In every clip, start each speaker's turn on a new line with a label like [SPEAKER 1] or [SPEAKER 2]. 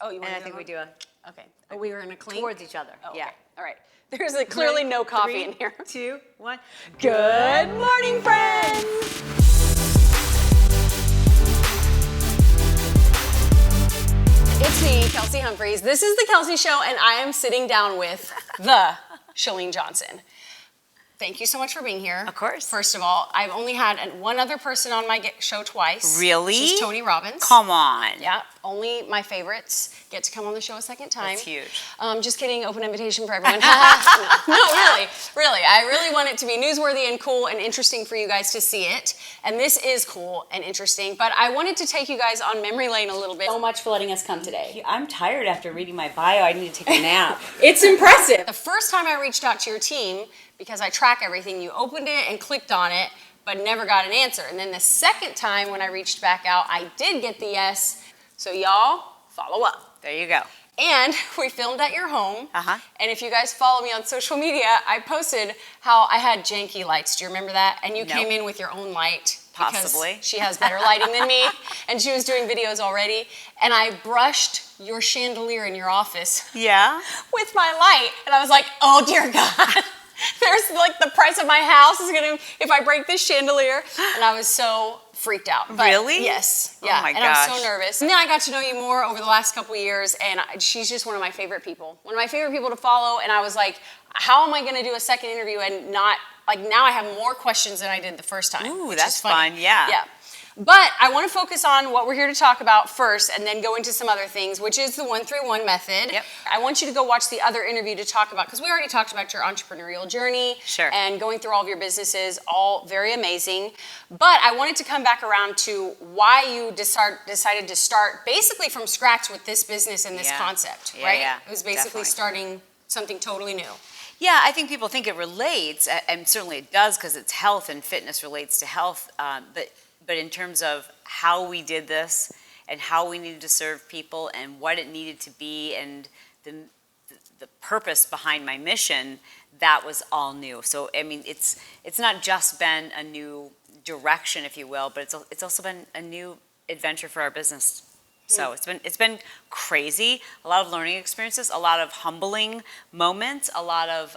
[SPEAKER 1] Oh, you want
[SPEAKER 2] And
[SPEAKER 1] to
[SPEAKER 2] I think we do a
[SPEAKER 1] Okay. Oh, we were going to clean?
[SPEAKER 2] towards each other.
[SPEAKER 1] Oh,
[SPEAKER 2] Yeah.
[SPEAKER 1] okay. All right. There's clearly no coffee in here.
[SPEAKER 2] 2, 1.
[SPEAKER 1] Good morning, friends. It's me, Kelsey Humphreys. This is The Kelsey Show, and I am sitting down with the Chalene Johnson. Thank you so much for being here.
[SPEAKER 2] Of course.
[SPEAKER 1] First of all, I've only had one other person on my show twice.
[SPEAKER 2] Really?
[SPEAKER 1] Which is Tony Robbins.
[SPEAKER 2] Come on.
[SPEAKER 1] Yeah, only my favorites get to come on the show a second time.
[SPEAKER 2] That's huge.
[SPEAKER 1] Just kidding, open invitation for everyone. No, really. I really want it to be newsworthy and cool and interesting for you guys to see it. And this is cool and interesting, but I wanted to take you guys on memory lane a little bit. So much for letting us come today.
[SPEAKER 2] I'm tired after reading my bio. I need to take a nap.
[SPEAKER 1] It's impressive. The first time I reached out to your team, because I track everything, you opened it and clicked on it, but never got an answer. And then the second time when I reached back out, I did get the yes. So y'all, follow up.
[SPEAKER 2] There you go.
[SPEAKER 1] And we filmed at your home.
[SPEAKER 2] Uh-huh.
[SPEAKER 1] And if you guys follow me on social media, I posted how I had janky lights. Do you remember that? And you came in with your own light.
[SPEAKER 2] Possibly.
[SPEAKER 1] Because she has better lighting than me. And she was doing videos already. And I brushed your chandelier in your office.
[SPEAKER 2] Yeah.
[SPEAKER 1] With my light. And I was like, oh dear God. There's like the price of my house is gonna, if I break this chandelier. And I was so freaked out. But
[SPEAKER 2] really?
[SPEAKER 1] Yes. Yeah.
[SPEAKER 2] Oh my
[SPEAKER 1] and
[SPEAKER 2] gosh.
[SPEAKER 1] I'm so nervous. And then I got to know you more over the last couple of years, and she's just one of my favorite people. One of my favorite people to follow. And I was like, how am I gonna do a second interview and not, like now I have more questions than I did the first time.
[SPEAKER 2] Ooh,
[SPEAKER 1] which
[SPEAKER 2] that's
[SPEAKER 1] is funny.
[SPEAKER 2] fun, yeah.
[SPEAKER 1] Yeah. But I want to focus on what we're here to talk about first and then go into some other things, which is the 1-3-1 method.
[SPEAKER 2] Yep.
[SPEAKER 1] I want you to go watch the other interview to talk about, because we already talked about your entrepreneurial journey.
[SPEAKER 2] Sure.
[SPEAKER 1] And going through all of your businesses, all very amazing. But I wanted to come back around to why you decided to start basically from scratch with this business and this concept, right?
[SPEAKER 2] Yeah,
[SPEAKER 1] It was basically starting something totally new.
[SPEAKER 2] Yeah, I think people think it relates, and certainly it does because it's health and fitness relates to health, but in terms of how we did this and how we needed to serve people and what it needed to be and the purpose behind my mission, that was all new. So, I mean, it's not just been a new direction, if you will, but it's also been a new adventure for our business. So it's been crazy, a lot of learning experiences, a lot of humbling moments, a lot of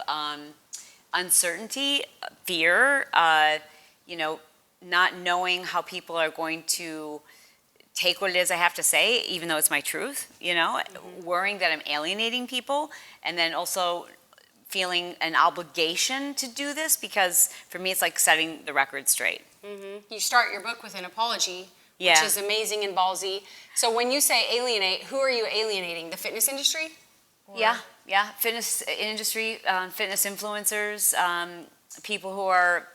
[SPEAKER 2] uncertainty, fear, not knowing how people are going to take what it is I have to say, even though it's my truth, worrying that I'm alienating people, and then also feeling an obligation to do this because for me it's like setting the record straight.
[SPEAKER 1] Mm-hmm. You start your book with an apology,
[SPEAKER 2] yeah.
[SPEAKER 1] which is amazing and ballsy. So when you say alienate, who are you alienating? The fitness industry? Or?
[SPEAKER 2] Yeah, fitness industry, fitness influencers, people who are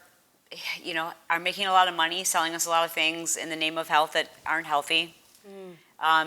[SPEAKER 2] making a lot of money, selling us a lot of things in the name of health that aren't healthy. And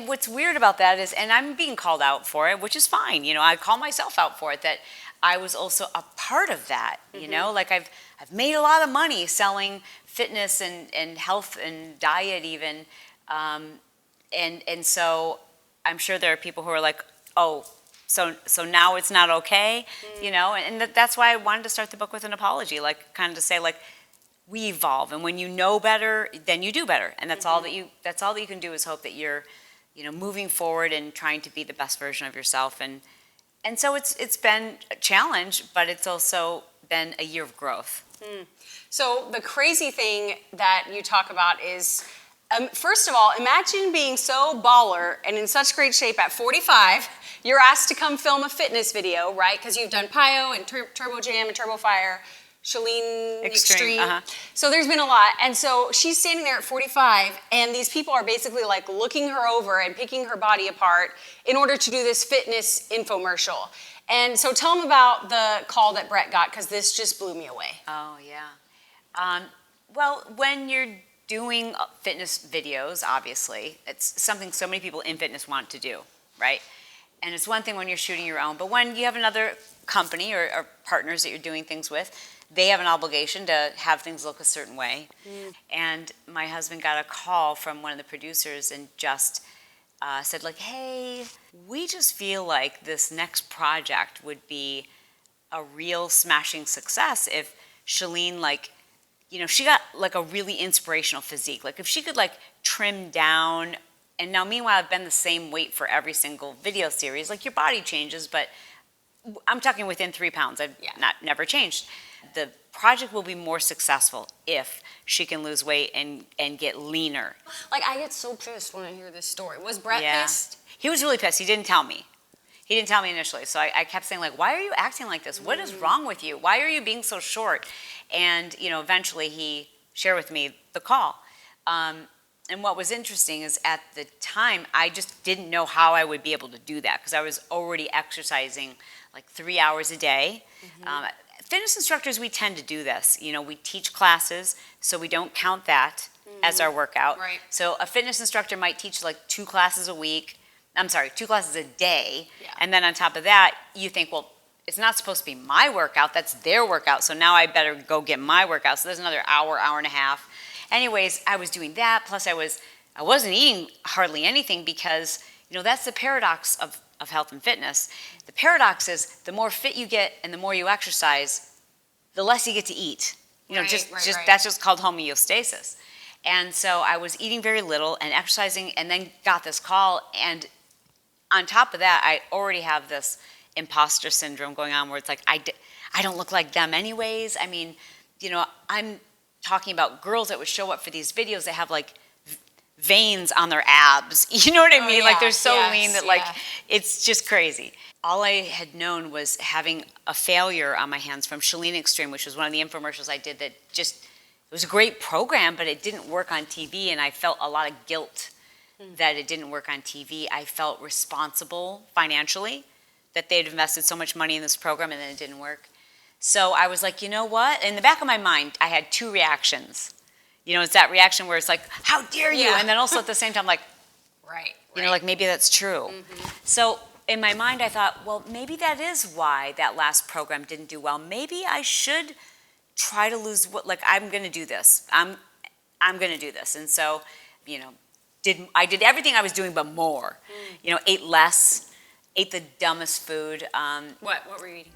[SPEAKER 2] what's weird about that is, and I'm being called out for it, which is fine. I call myself out for it, that I was also a part of that. Like I've made a lot of money selling fitness and health and diet even, and so I'm sure there are people who are like, oh. So now it's not okay, and that's why I wanted to start the book with an apology, like kind of to say like, we evolve, and when you know better, then you do better, and that's all that you can do is hope that you're, moving forward and trying to be the best version of yourself, and so it's been a challenge, but it's also been a year of growth.
[SPEAKER 1] So the crazy thing that you talk about is, first of all, imagine being so baller and in such great shape at 45. You're asked to come film a fitness video, right? Because you've done Piyo and Turbo Jam and Turbo Fire, Chalene Extreme. So there's been a lot. And so she's standing there at 45, and these people are basically like looking her over and picking her body apart in order to do this fitness infomercial. And so tell them about the call that Brett got, because this just blew me away.
[SPEAKER 2] Oh, yeah. Well, when you're doing fitness videos, obviously, it's something so many people in fitness want to do, right? And it's one thing when you're shooting your own, but when you have another company or partners that you're doing things with, they have an obligation to have things look a certain way. And my husband got a call from one of the producers and just said like, hey, we just feel like this next project would be a real smashing success if Chalene, like, she got like a really inspirational physique. Like if she could like trim down and now meanwhile I've been the same weight for every single video series. Like, your body changes, but I'm talking within 3 pounds. I've never changed. The project will be more successful if she can lose weight and get leaner.
[SPEAKER 1] Like, I get so pissed when I hear this story. Was Brett pissed?
[SPEAKER 2] He was really pissed. He didn't tell me. He didn't tell me initially. So I kept saying, like, why are you acting like this? What is wrong with you? Why are you being so short? And, eventually he shared with me the call. And what was interesting is, at the time, I just didn't know how I would be able to do that, because I was already exercising like 3 hours a day. Fitness instructors, we tend to do this. We teach classes, so we don't count that as our workout.
[SPEAKER 1] Right.
[SPEAKER 2] So a fitness instructor might teach like 2 classes a week. 2 classes a day.
[SPEAKER 1] Yeah.
[SPEAKER 2] And then on top of that, you think, well, it's not supposed to be my workout, that's their workout. So now I better go get my workout. So there's another hour and a half. Anyways, I was doing that. Plus I wasn't eating hardly anything, because, that's the paradox of health and fitness. The paradox is, the more fit you get and the more you exercise, the less you get to eat. Right. That's just called homeostasis. And so I was eating very little and exercising, and then got this call. And on top of that, I already have this imposter syndrome going on, where it's like, I don't look like them anyways. I mean, I'm talking about girls that would show up for these videos that have like veins on their abs. You know what I mean?
[SPEAKER 1] Yeah.
[SPEAKER 2] Like, they're so lean that it's just crazy. All I had known was having a failure on my hands from Chalene Extreme, which was one of the infomercials I did that it was a great program, but it didn't work on TV, and I felt a lot of guilt that it didn't work on TV. I felt responsible financially that they had invested so much money in this program and then it didn't work. So I was like, you know what? In the back of my mind, I had 2 reactions. It's that reaction where it's like, how dare you?
[SPEAKER 1] Yeah.
[SPEAKER 2] And then also at the same time, like, like, maybe that's true. So in my mind, I thought, well, maybe that is why that last program didn't do well. Maybe I should try to lose I'm going to do this. I'm going to do this. And so, I did everything I was doing but more. Ate less, ate the dumbest food.
[SPEAKER 1] What were you eating?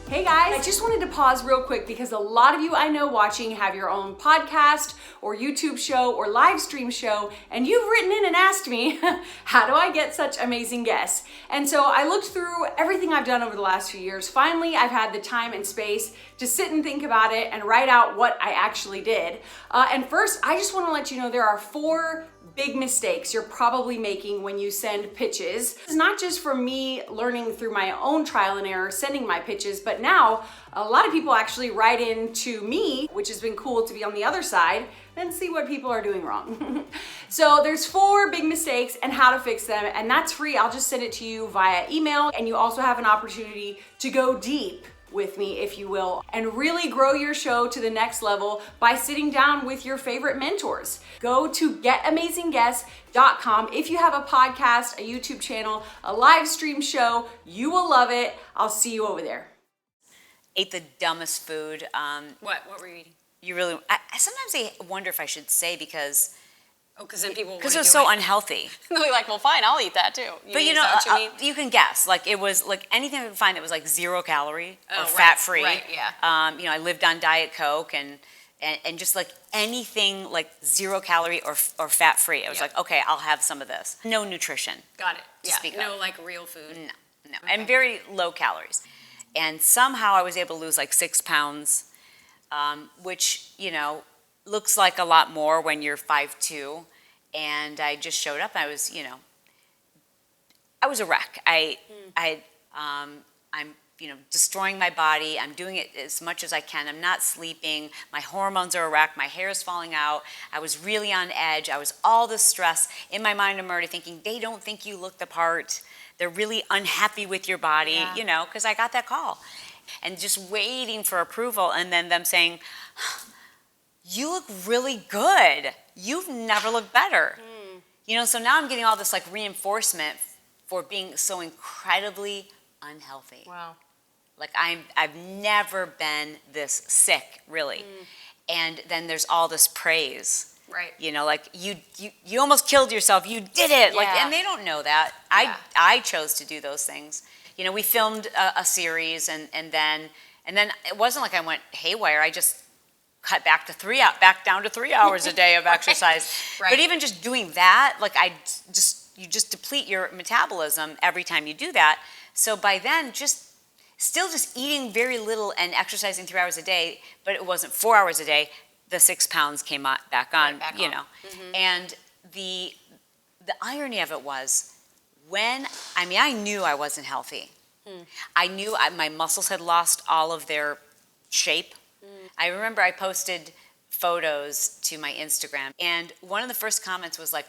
[SPEAKER 3] Hey guys, I just wanted to pause real quick, because a lot of you I know watching have your own podcast or YouTube show or live stream show, and you've written in and asked me, how do I get such amazing guests? And so I looked through everything I've done over the last few years. Finally, I've had the time and space to sit and think about it and write out what I actually did. And first, I just want to let you know there are 4 big mistakes you're probably making when you send pitches. It's not just from me learning through my own trial and error sending my pitches, but now a lot of people actually write in to me, which has been cool to be on the other side and see what people are doing wrong. So there's 4 big mistakes and how to fix them, and that's free. I'll just send it to you via email, and you also have an opportunity to go deep with me, if you will, and really grow your show to the next level by sitting down with your favorite mentors. Go to getamazingguests.com. If you have a podcast, a YouTube channel, a live stream show, you will love it. I'll see you over there.
[SPEAKER 2] Ate the dumbest food.
[SPEAKER 1] What were you eating?
[SPEAKER 2] Sometimes I wonder if I should say, because
[SPEAKER 1] because then people
[SPEAKER 2] it was so unhealthy.
[SPEAKER 1] They'll be like, well, fine, I'll eat that too.
[SPEAKER 2] But
[SPEAKER 1] is that what you mean?
[SPEAKER 2] you can guess. Like, it was like anything I could find that was like 0 calorie or
[SPEAKER 1] right,
[SPEAKER 2] fat-free.
[SPEAKER 1] right, yeah.
[SPEAKER 2] I lived on Diet Coke and just like anything like 0 calorie or fat-free. I was like, okay, I'll have some of this. No nutrition.
[SPEAKER 1] Got it.
[SPEAKER 2] to speak
[SPEAKER 1] No,
[SPEAKER 2] of.
[SPEAKER 1] like real food.
[SPEAKER 2] No. And very low calories. And somehow I was able to lose like 6 pounds, which, looks like a lot more when you're 5'2". And I just showed up. I was, I was a wreck. I'm destroying my body. I'm doing it as much as I can. I'm not sleeping. My hormones are a wreck. My hair is falling out. I was really on edge. I was all this stress. In my mind, I'm already thinking, they don't think you look the part. They're really unhappy with your body, because I got that call. And just waiting for approval, and then them saying, you look really good. You've never looked better. So now I'm getting all this like reinforcement for being so incredibly unhealthy.
[SPEAKER 1] Wow.
[SPEAKER 2] Like I've never been this sick, really. And then there's all this praise.
[SPEAKER 1] Right.
[SPEAKER 2] Like you almost killed yourself. You did it. Like,
[SPEAKER 1] Yeah.
[SPEAKER 2] and they don't know that.
[SPEAKER 1] Yeah.
[SPEAKER 2] I chose to do those things. We filmed a series, and then it wasn't like I went haywire. cut back down to 3 hours a day of exercise.
[SPEAKER 1] Right.
[SPEAKER 2] But even just doing that, like you just deplete your metabolism every time you do that. So by then, just eating very little and exercising 3 hours a day, but it wasn't 4 hours a day. The 6 pounds came back on, you know. Mm-hmm. And the irony of it was I knew I wasn't healthy. I knew my muscles had lost all of their shape. I remember I posted photos to my Instagram, and one of the first comments was like,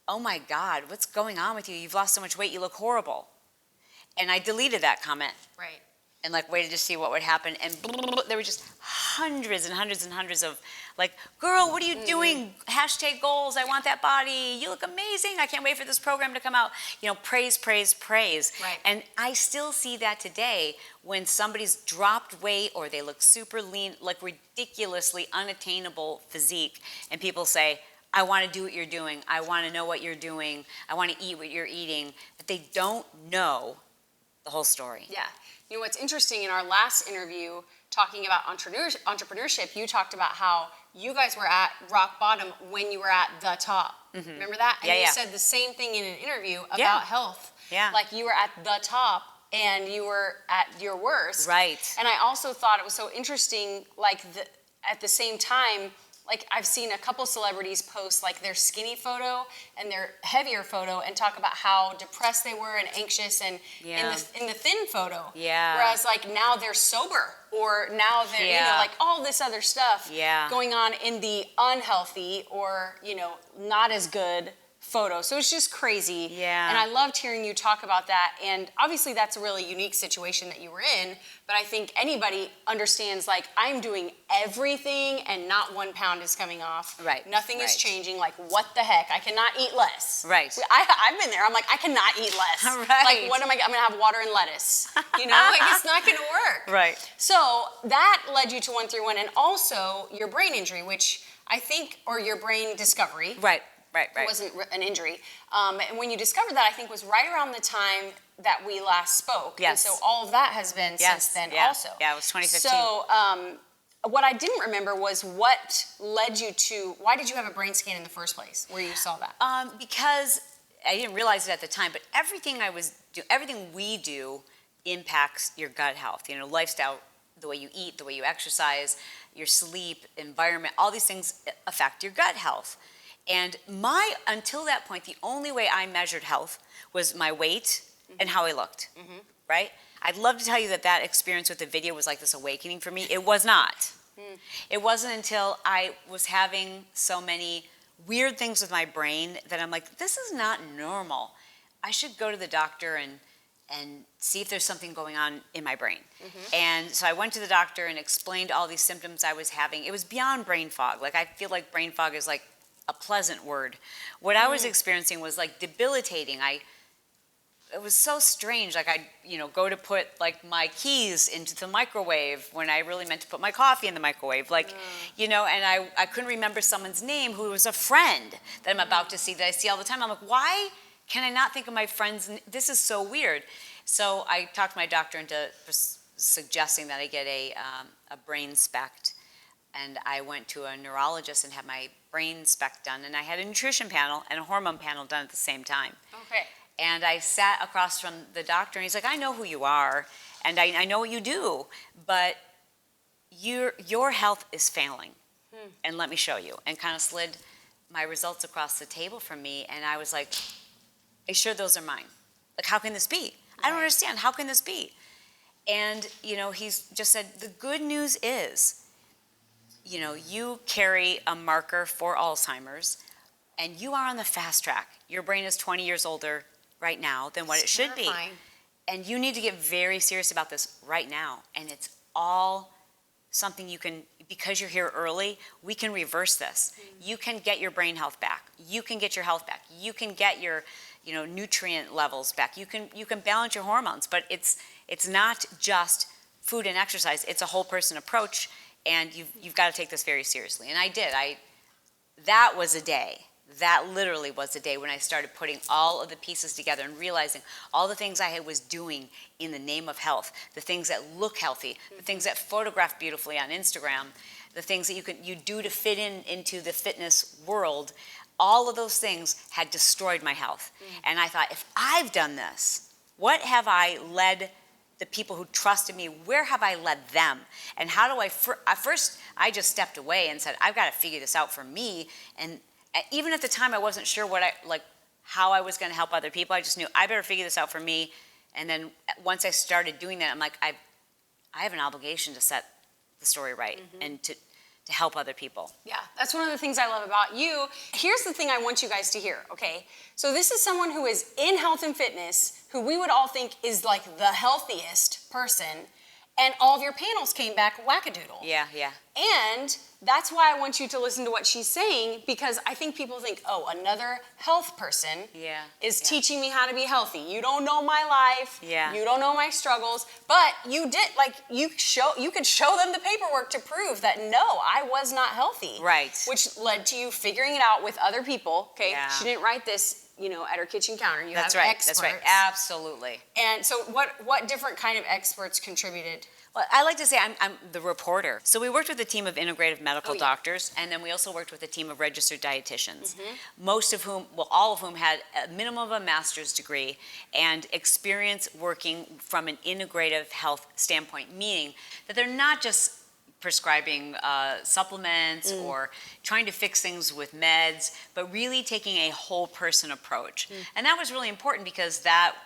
[SPEAKER 2] "Oh my God, what's going on with you? You've lost so much weight, you look horrible." And I deleted that comment.
[SPEAKER 1] Right.
[SPEAKER 2] And like waited to see what would happen, and there were just hundreds and hundreds and hundreds of like, "Girl, what are you doing? Hashtag goals. I want that body. You look amazing. I can't wait for this program to come out." You know, praise, praise, praise.
[SPEAKER 1] Right.
[SPEAKER 2] And I still see that today when somebody's dropped weight or they look super lean, like ridiculously unattainable physique, and people say, "I want to do what you're doing. I want to know what you're doing. I want to eat what you're eating," but they don't know the whole story.
[SPEAKER 1] Yeah. You know what's interesting, in our last interview talking about entrepreneurship, you talked about how you guys were at rock bottom when you were at the top. Mm-hmm. Remember that? And you said the same thing in an interview about health.
[SPEAKER 2] Yeah.
[SPEAKER 1] Like you were at the top and you were at your worst.
[SPEAKER 2] Right.
[SPEAKER 1] And I also thought it was so interesting, like at the same time, like I've seen a couple celebrities post like their skinny photo and their heavier photo and talk about how depressed they were and anxious and in the thin photo.
[SPEAKER 2] Yeah.
[SPEAKER 1] Whereas like now they're sober, or now they're, you know, like all this other stuff going on in the unhealthy or, you know, not as good photo. So it's just crazy.
[SPEAKER 2] Yeah.
[SPEAKER 1] And I loved hearing you talk about that. And obviously that's a really unique situation that you were in, but I think anybody understands, like, I'm doing everything and not 1 pound is coming off.
[SPEAKER 2] Right.
[SPEAKER 1] Nothing is changing. Like, what the heck? I cannot eat less.
[SPEAKER 2] Right.
[SPEAKER 1] I've been there. I'm like, I cannot eat less.
[SPEAKER 2] Right.
[SPEAKER 1] Like, what am I'm gonna have water and lettuce. You know, like it's not gonna work.
[SPEAKER 2] Right.
[SPEAKER 1] So that led you to 131 and also your brain injury, which I think, or your brain discovery.
[SPEAKER 2] Right. Right.
[SPEAKER 1] It wasn't an injury. And when you discovered that, I think was right around the time that we last spoke.
[SPEAKER 2] Yes.
[SPEAKER 1] And so all of that has been since then also.
[SPEAKER 2] Yeah, it was 2015.
[SPEAKER 1] So what I didn't remember was what led you to, why did you have a brain scan in the first place where you saw that?
[SPEAKER 2] Because I didn't realize it at the time, but everything we do impacts your gut health. You know, lifestyle, the way you eat, the way you exercise, your sleep, environment, all these things affect your gut health. And until that point, the only way I measured health was my weight and how I looked, right? I'd love to tell you that experience with the video was like this awakening for me. It was not. It wasn't until I was having so many weird things with my brain that I'm like, this is not normal. I should go to the doctor and see if there's something going on in my brain. And so I went to the doctor and explained all these symptoms I was having. It was beyond brain fog. Like, I feel like brain fog is like a pleasant word. What I was experiencing was like debilitating. It was so strange. Like, I'd, go to put like my keys into the microwave when I really meant to put my coffee in the microwave. Like, and I couldn't remember someone's name who was a friend that I'm about to see, that I see all the time. I'm like, why can I not think of my friend's name? This is so weird. So I talked to my doctor into suggesting that I get a brain spect. And I went to a neurologist and had my brain spec done. And I had a nutrition panel and a hormone panel done at the same time.
[SPEAKER 1] Okay.
[SPEAKER 2] And I sat across from the doctor, and he's like, I know who you are, and I know what you do, but your health is failing. And let me show you. And kind of slid my results across the table from me, and I was like, are you sure those are mine? Like, how can this be? I don't understand. How can this be? And, he's just said, the good news is, you carry a marker for Alzheimer's, and you are on the fast track. Your brain is 20 years older right now than what it should be. And you need to get very serious about this right now. And it's all something you can, because you're here early, we can reverse this. You can get your brain health back. You can get your health back. You can get your, nutrient levels back. You can balance your hormones, but it's not just food and exercise. It's a whole person approach. And you've got to take this very seriously. And I did. That was a day that literally was the day when I started putting all of the pieces together and realizing all the things I was doing in the name of health, the things that look healthy, the things that photograph beautifully on Instagram, the things that you do to fit into the fitness world. All of those things had destroyed my health. And I thought, if I've done this, what have I led the people who trusted me, where have I led them? And how do at first I just stepped away and said, I've got to figure this out for me. And even at the time I wasn't sure how I was going to help other people. I just knew I better figure this out for me. And then once I started doing that, I'm like, I have an obligation to set the story right and to help other people.
[SPEAKER 1] Yeah, that's one of the things I love about you. Here's the thing I want you guys to hear, okay? So this is someone who is in health and fitness, who we would all think is like the healthiest person, and all of your panels came back wackadoodle.
[SPEAKER 2] Yeah.
[SPEAKER 1] And that's why I want you to listen to what she's saying, because I think people think, oh, another health person is teaching me how to be healthy. You don't know my life.
[SPEAKER 2] Yeah.
[SPEAKER 1] You don't know my struggles. But you did, you could show them the paperwork to prove that, no, I was not healthy.
[SPEAKER 2] Right.
[SPEAKER 1] Which led to you figuring it out with other people. Okay.
[SPEAKER 2] Yeah.
[SPEAKER 1] She didn't write this, at her kitchen counter. You have experts.
[SPEAKER 2] That's right. Absolutely.
[SPEAKER 1] And so what different kind of experts contributed?
[SPEAKER 2] Well, I like to say I'm the reporter. So we worked with a team of integrative medical doctors, and then we also worked with a team of registered dietitians, all of whom had a minimum of a master's degree and experience working from an integrative health standpoint, meaning that they're not just prescribing supplements or trying to fix things with meds, but really taking a whole person approach. And that was really important because that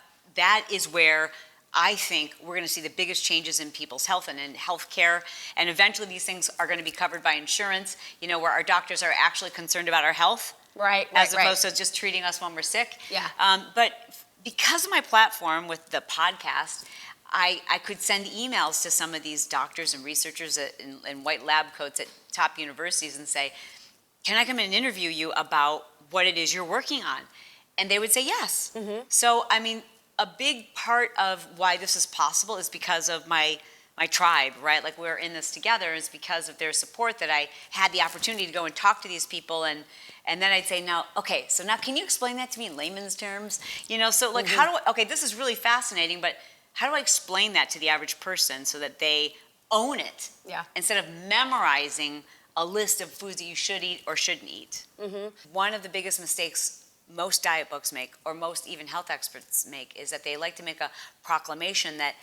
[SPEAKER 2] is where I think we're going to see the biggest changes in people's health and in healthcare, and eventually these things are going to be covered by insurance, where our doctors are actually concerned about our health, as opposed to just treating us when we're sick.
[SPEAKER 1] Yeah.
[SPEAKER 2] But because of my platform with the podcast, I could send emails to some of these doctors and researchers in white lab coats at top universities and say, can I come in and interview you about what it is you're working on? And they would say yes. So, a big part of why this is possible is because of my tribe, right? Like, we're in this together, is because of their support that I had the opportunity to go and talk to these people, and then I'd say, now can you explain that to me in layman's terms? So this is really fascinating, but how do I explain that to the average person so that they own it?
[SPEAKER 1] Yeah.
[SPEAKER 2] Instead of memorizing a list of foods that you should eat or shouldn't eat. One of the biggest mistakes most diet books make, or most even health experts make, is that they like to make a proclamation that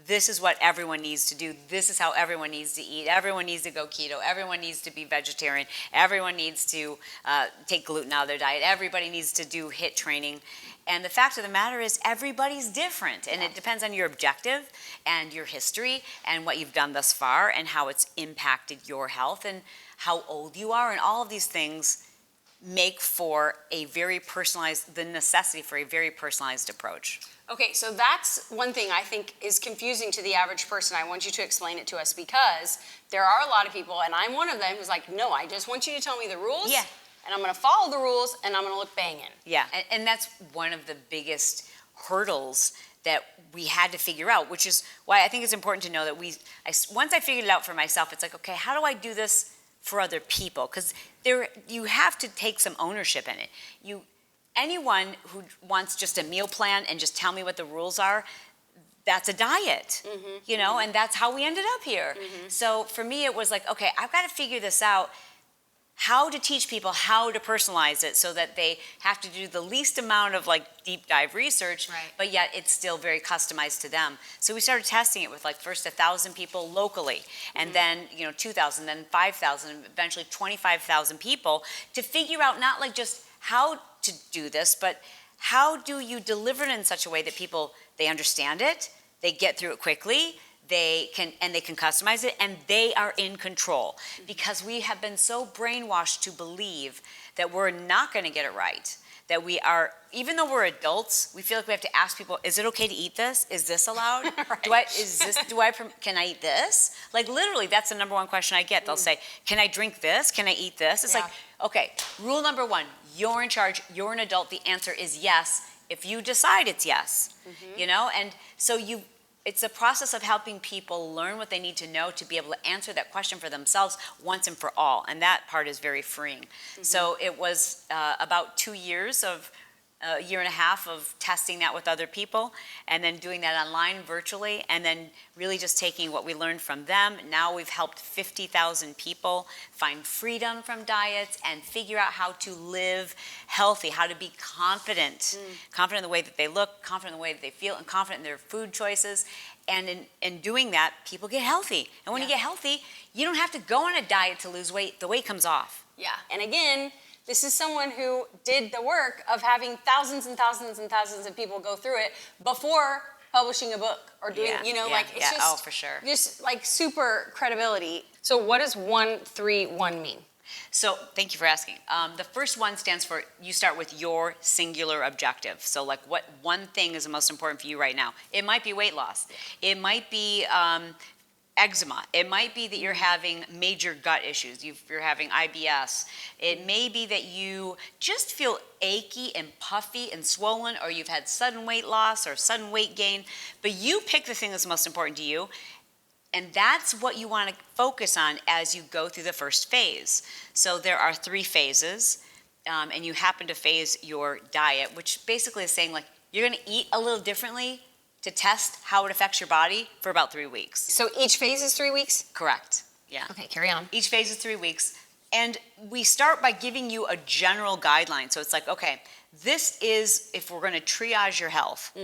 [SPEAKER 2] this is what everyone needs to do, this is how everyone needs to eat, everyone needs to go keto, everyone needs to be vegetarian, everyone needs to take gluten out of their diet, everybody needs to do HIIT training. And the fact of the matter is, everybody's different, and it depends on your objective and your history and what you've done thus far and how it's impacted your health and how old you are, and all of these things make for the necessity for a very personalized approach.
[SPEAKER 1] Okay, so that's one thing I think is confusing to the average person. I want you to explain it to us, because there are a lot of people, and I'm one of them, who's like, no, I just want you to tell me the rules, and I'm going to follow the rules, and I'm going to look banging.
[SPEAKER 2] Yeah, and that's one of the biggest hurdles that we had to figure out, which is why I think it's important to know that once I figured it out for myself, it's like, okay, how do I do this for other people? Because you have to take some ownership in it. Anyone who wants just a meal plan and just tell me what the rules are, that's a diet, and that's how we ended up here. So for me, it was like, okay, I've got to figure this out, how to teach people how to personalize it so that they have to do the least amount of deep dive research, but yet it's still very customized to them. So we started testing it with first 1,000 people locally, and then 2,000, then 5,000, eventually 25,000 people, to figure out not just how to do this, but how do you deliver it in such a way that people, they understand it, they get through it quickly, they can customize it, and they are in control. Because we have been so brainwashed to believe that we're not going to get it right, that we are, even though we're adults, we feel like we have to ask people, is it okay to eat this? Is this allowed? Can I eat this? Literally, that's the number one question I get. They'll say, can I drink this? Can I eat this? It's okay, rule number one, you're in charge, you're an adult, the answer is yes, if you decide it's yes, and so it's a process of helping people learn what they need to know to be able to answer that question for themselves once and for all. And that part is very freeing. So it was about 2 years of a year and a half of testing that with other people, and then doing that online virtually, and then really just taking what we learned from them. Now we've helped 50,000 people find freedom from diets and figure out how to live healthy, how to be confident, confident in the way that they look, confident in the way that they feel, and confident in their food choices. And in doing that, people get healthy. And when you get healthy, you don't have to go on a diet to lose weight. The weight comes off.
[SPEAKER 1] Yeah. And again, this is someone who did the work of having thousands and thousands and thousands of people go through it before publishing a book or doing, it's just,
[SPEAKER 2] for sure.
[SPEAKER 1] Just like super credibility. So what does 131 mean?
[SPEAKER 2] So thank you for asking. The first one stands for, you start with your singular objective. So like what one thing is the most important for you right now? It might be weight loss. It might be eczema. It might be that you're having major gut issues. You're having IBS. It may be that you just feel achy and puffy and swollen, or you've had sudden weight loss or sudden weight gain. But you pick the thing that's most important to you, and that's what you want to focus on as you go through the first phase. So there are 3 phases, and you happen to phase your diet, which basically is saying like you're going to eat a little differently to test how it affects your body for about 3 weeks.
[SPEAKER 1] So each phase is 3 weeks?
[SPEAKER 2] Correct. Yeah.
[SPEAKER 1] Okay, carry on.
[SPEAKER 2] Each phase is 3 weeks. And we start by giving you a general guideline. So it's like, okay, this is, if we're going to triage your health,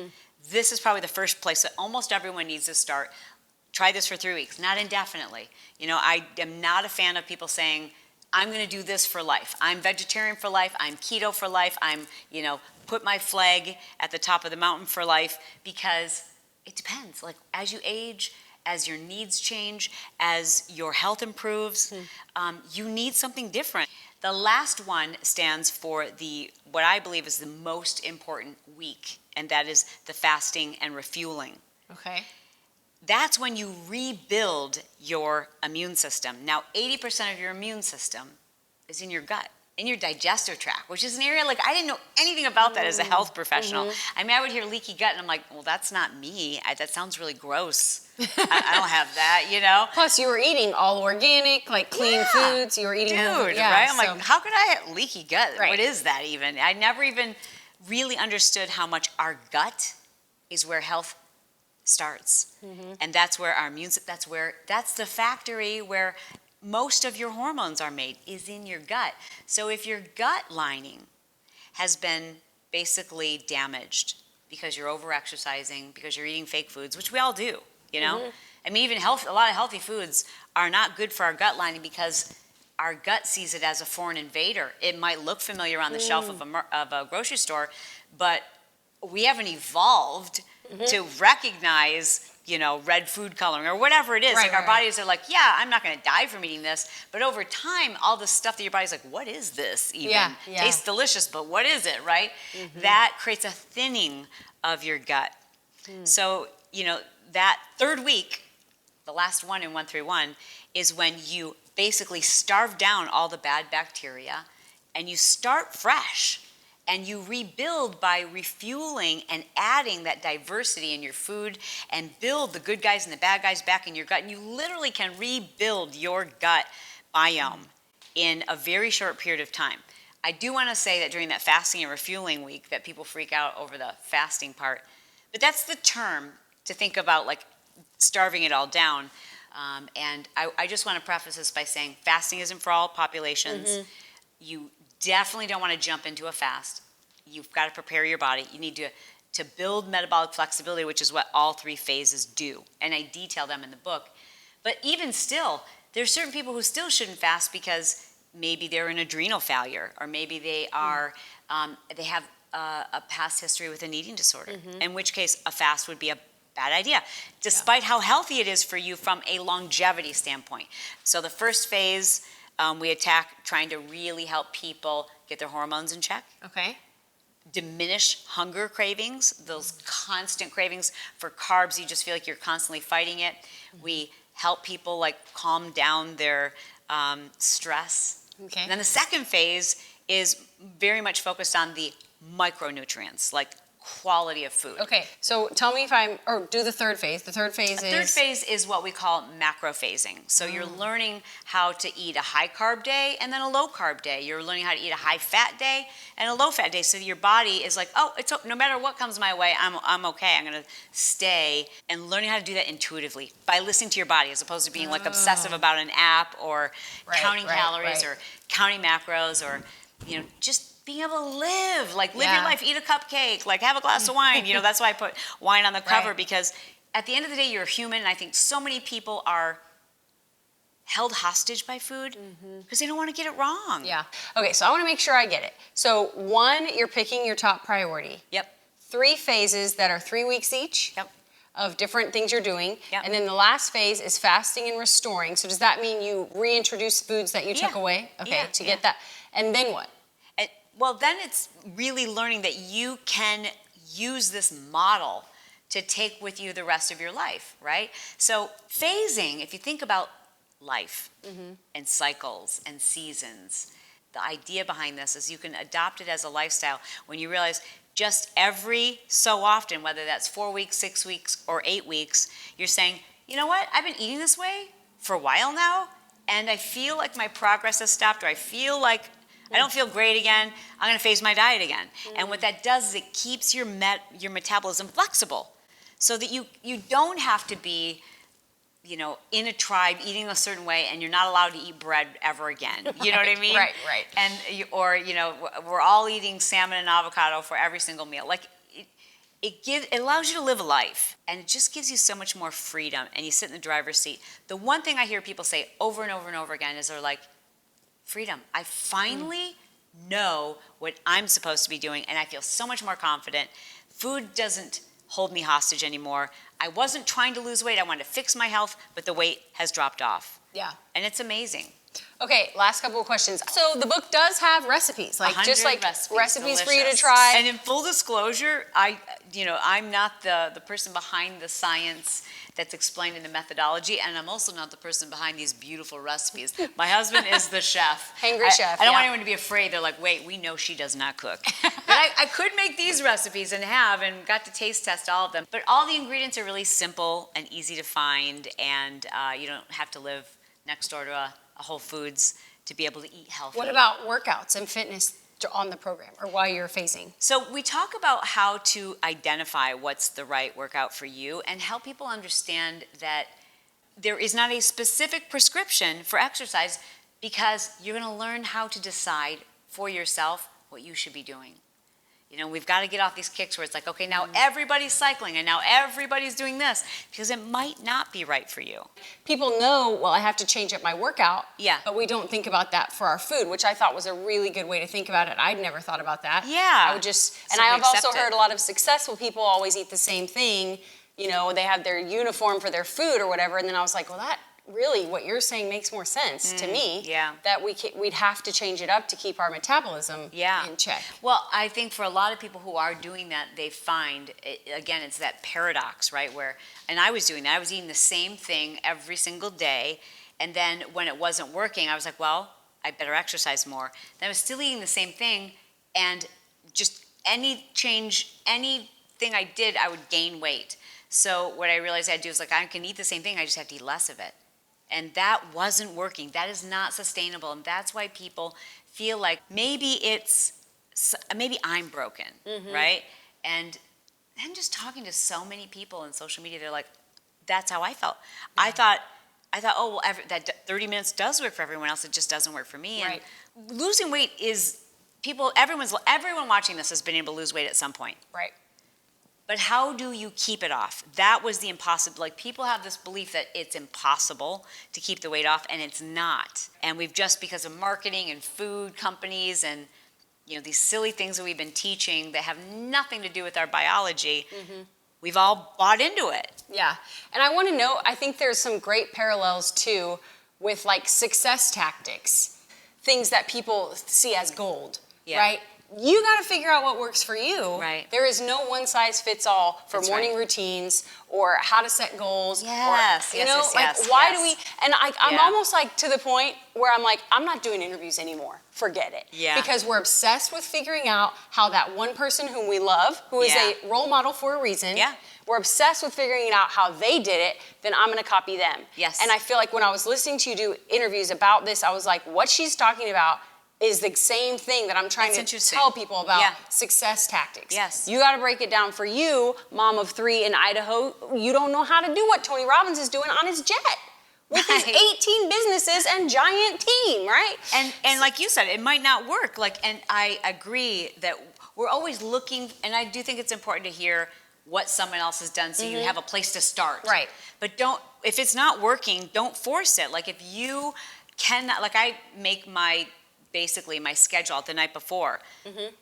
[SPEAKER 2] this is probably the first place that almost everyone needs to start. Try this for 3 weeks, not indefinitely. I am not a fan of people saying, I'm going to do this for life. I'm vegetarian for life. I'm keto for life. I'm, put my flag at the top of the mountain for life, because it depends. Like as you age, as your needs change, as your health improves, you need something different. The last one stands for what I believe is the most important week, and that is the fasting and refueling.
[SPEAKER 1] Okay.
[SPEAKER 2] That's when you rebuild your immune system. Now, 80% of your immune system is in your gut, in your digestive tract, which is an area like I didn't know anything about that as a health professional. I mean, I would hear leaky gut and I'm like, well, that's not me. That sounds really gross. I don't have that,
[SPEAKER 1] Plus, you were eating all organic, like clean foods. You were eating,
[SPEAKER 2] right? I'm like, how could I have leaky gut?
[SPEAKER 1] Right.
[SPEAKER 2] What is that even? I never even really understood how much our gut is where health starts. And that's where our immune system, that's the factory where most of your hormones are made, is in your gut. So if your gut lining has been basically damaged because you're over-exercising, because you're eating fake foods, which we all do, I mean, even a lot of healthy foods are not good for our gut lining because our gut sees it as a foreign invader. It might look familiar on the shelf of a grocery store, but we haven't evolved to recognize, red food coloring or whatever it is.
[SPEAKER 1] Right,
[SPEAKER 2] our bodies are like, yeah, I'm not going to die from eating this. But over time, all the stuff that your body's like, what is this even?
[SPEAKER 1] Yeah.
[SPEAKER 2] Tastes delicious, but what is it, right? That creates a thinning of your gut. So, that third week, the last one in 131, is when you basically starve down all the bad bacteria and you start fresh. And you rebuild by refueling and adding that diversity in your food and build the good guys and the bad guys back in your gut. And you literally can rebuild your gut biome in a very short period of time. I do want to say that during that fasting and refueling week that people freak out over the fasting part. But that's the term to think about, like starving it all down. And I just want to preface this by saying fasting isn't for all populations. You definitely don't want to jump into a fast. You've got to prepare your body. You need to build metabolic flexibility, which is what all 3 phases do. And I detail them in the book. But even still, there's certain people who still shouldn't fast because maybe they're an adrenal failure, or maybe they are they have a past history with an eating disorder, in which case a fast would be a bad idea, despite how healthy it is for you from a longevity standpoint. So the first phase, we attack trying to really help people get their hormones in check.
[SPEAKER 1] Okay.
[SPEAKER 2] Diminish hunger cravings, those constant cravings for carbs. You just feel like you're constantly fighting it. We help people like calm down their stress.
[SPEAKER 1] Okay.
[SPEAKER 2] And then the second phase is very much focused on the micronutrients, like quality of food.
[SPEAKER 1] Okay, so tell me if do the third phase. The third phase
[SPEAKER 2] The third phase is what we call macrophasing. So you're learning how to eat a high carb day and then a low carb day. You're learning how to eat a high fat day and a low fat day. So your body is like, oh, no matter what comes my way, I'm okay. I'm going to stay, and learning how to do that intuitively by listening to your body, as opposed to being like obsessive about an app or counting calories or counting macros, or just being able to live your life, eat a cupcake, have a glass of wine. That's why I put wine on the cover, because at the end of the day, you're a human, and I think so many people are held hostage by food because they don't want to get it wrong.
[SPEAKER 1] Yeah. Okay, so I want to make sure I get it. So 1, you're picking your top priority.
[SPEAKER 2] Yep.
[SPEAKER 1] 3 phases that are 3 weeks each.
[SPEAKER 2] Yep.
[SPEAKER 1] Of different things you're doing.
[SPEAKER 2] Yep.
[SPEAKER 1] And then the last phase is fasting and restoring. So does that mean you reintroduce foods that you took away? Okay, to get that. And then what?
[SPEAKER 2] Well, then it's really learning that you can use this model to take with you the rest of your life, right? So phasing, if you think about life and cycles and seasons, the idea behind this is you can adopt it as a lifestyle when you realize just every so often, whether that's 4 weeks, 6 weeks, or 8 weeks, you're saying, you know what, I've been eating this way for a while now, and I feel like my progress has stopped, or I feel like I don't feel great again. I'm going to phase my diet again. And what that does is it keeps your metabolism flexible, so that you don't have to be, in a tribe eating a certain way, and you're not allowed to eat bread ever again. You know what I mean?
[SPEAKER 1] Right.
[SPEAKER 2] And we're all eating salmon and avocado for every single meal. It allows you to live a life, and it just gives you so much more freedom. And you sit in the driver's seat. The one thing I hear people say over and over and over again is they're like, freedom. I finally know what I'm supposed to be doing, and I feel so much more confident. Food doesn't hold me hostage anymore. I wasn't trying to lose weight. I wanted to fix my health, but the weight has dropped off.
[SPEAKER 1] Yeah.
[SPEAKER 2] And it's amazing.
[SPEAKER 1] Okay, last couple of questions. So the book does have recipes, recipes for you to
[SPEAKER 2] delicious.
[SPEAKER 1] try.
[SPEAKER 2] And in full disclosure, I'm not the person behind the science that's explaining the methodology, and I'm also not the person behind these beautiful recipes. My husband is the chef.
[SPEAKER 1] Hangry chef.
[SPEAKER 2] I don't want anyone to be afraid. They're like, wait, we know she does not cook. But I could make these recipes and got to taste test all of them. But all the ingredients are really simple and easy to find, and you don't have to live next door to a Whole Foods to be able to eat healthy.
[SPEAKER 1] What about workouts and fitness on the program, or while you're phasing?
[SPEAKER 2] So we talk about how to identify what's the right workout for you, and help people understand that there is not a specific prescription for exercise, because you're going to learn how to decide for yourself what you should be doing. We've got to get off these kicks where it's like, okay, now everybody's cycling and now everybody's doing this, because it might not be right for you.
[SPEAKER 1] People know, well, I have to change up my workout, but we don't think about that for our food, which I thought was a really good way to think about it. I'd never thought about that.
[SPEAKER 2] Yeah.
[SPEAKER 1] I would and I've also heard a lot of successful people always eat the same thing. They have their uniform for their food or whatever, and then I was like, well, that really, what you're saying makes more sense to me.
[SPEAKER 2] Yeah.
[SPEAKER 1] That we'd have to change it up to keep our metabolism in check.
[SPEAKER 2] Well, I think for a lot of people who are doing that, they find, again, it's that paradox, right? And I was doing that. I was eating the same thing every single day. And then when it wasn't working, I was like, well, I better exercise more. Then I was still eating the same thing. And just anything I did, I would gain weight. So what I realized I'd do is I can eat the same thing, I just have to eat less of it. And that wasn't working. That is not sustainable. And that's why people feel like maybe I'm broken, right? And then just talking to so many people in social media, they're like, that's how I felt. Yeah. I thought, oh, well, that 30 minutes does work for everyone else. It just doesn't work for me.
[SPEAKER 1] Right.
[SPEAKER 2] And losing weight is everyone watching this has been able to lose weight at some point.
[SPEAKER 1] Right.
[SPEAKER 2] But how do you keep it off? That was the impossible. People have this belief that it's impossible to keep the weight off, and it's not. And we've just, because of marketing and food companies and these silly things that we've been teaching that have nothing to do with our biology, we've all bought into it.
[SPEAKER 1] Yeah. And I want to know, I think there's some great parallels too with success tactics, things that people see as gold, right? you got to figure out what works for you.
[SPEAKER 2] Right.
[SPEAKER 1] There is no one size fits all for
[SPEAKER 2] That's
[SPEAKER 1] morning
[SPEAKER 2] right.
[SPEAKER 1] routines or how to set goals.
[SPEAKER 2] Yes,
[SPEAKER 1] or, you
[SPEAKER 2] yes,
[SPEAKER 1] know,
[SPEAKER 2] yes,
[SPEAKER 1] like
[SPEAKER 2] yes,
[SPEAKER 1] why
[SPEAKER 2] yes.
[SPEAKER 1] do we? And I'm
[SPEAKER 2] Yeah.
[SPEAKER 1] almost like to the point where I'm like, I'm not doing interviews anymore. Forget it.
[SPEAKER 2] Yeah.
[SPEAKER 1] Because we're obsessed with figuring out how that one person whom we love, who is
[SPEAKER 2] Yeah.
[SPEAKER 1] a role model for a reason.
[SPEAKER 2] Yeah.
[SPEAKER 1] We're obsessed with figuring out how they did it, then I'm gonna copy them.
[SPEAKER 2] Yes.
[SPEAKER 1] And I feel like when I was listening to you do interviews about this, I was like, what she's talking about is the same thing that I'm trying
[SPEAKER 2] That's
[SPEAKER 1] to
[SPEAKER 2] interesting.
[SPEAKER 1] tell people about
[SPEAKER 2] Yeah.
[SPEAKER 1] success tactics.
[SPEAKER 2] Yes.
[SPEAKER 1] You gotta break it down for you, mom of 3 in Idaho. You don't know how to do what Tony Robbins is doing on his jet with his
[SPEAKER 2] Right.
[SPEAKER 1] 18 businesses and giant team, right?
[SPEAKER 2] And like you said, it might not work. Like, and I agree that we're always looking, and I do think it's important to hear what someone else has done so you have a place to start.
[SPEAKER 1] Right.
[SPEAKER 2] But don't, if it's not working, don't force it. Like if you cannot, like I make basically my schedule out the night before.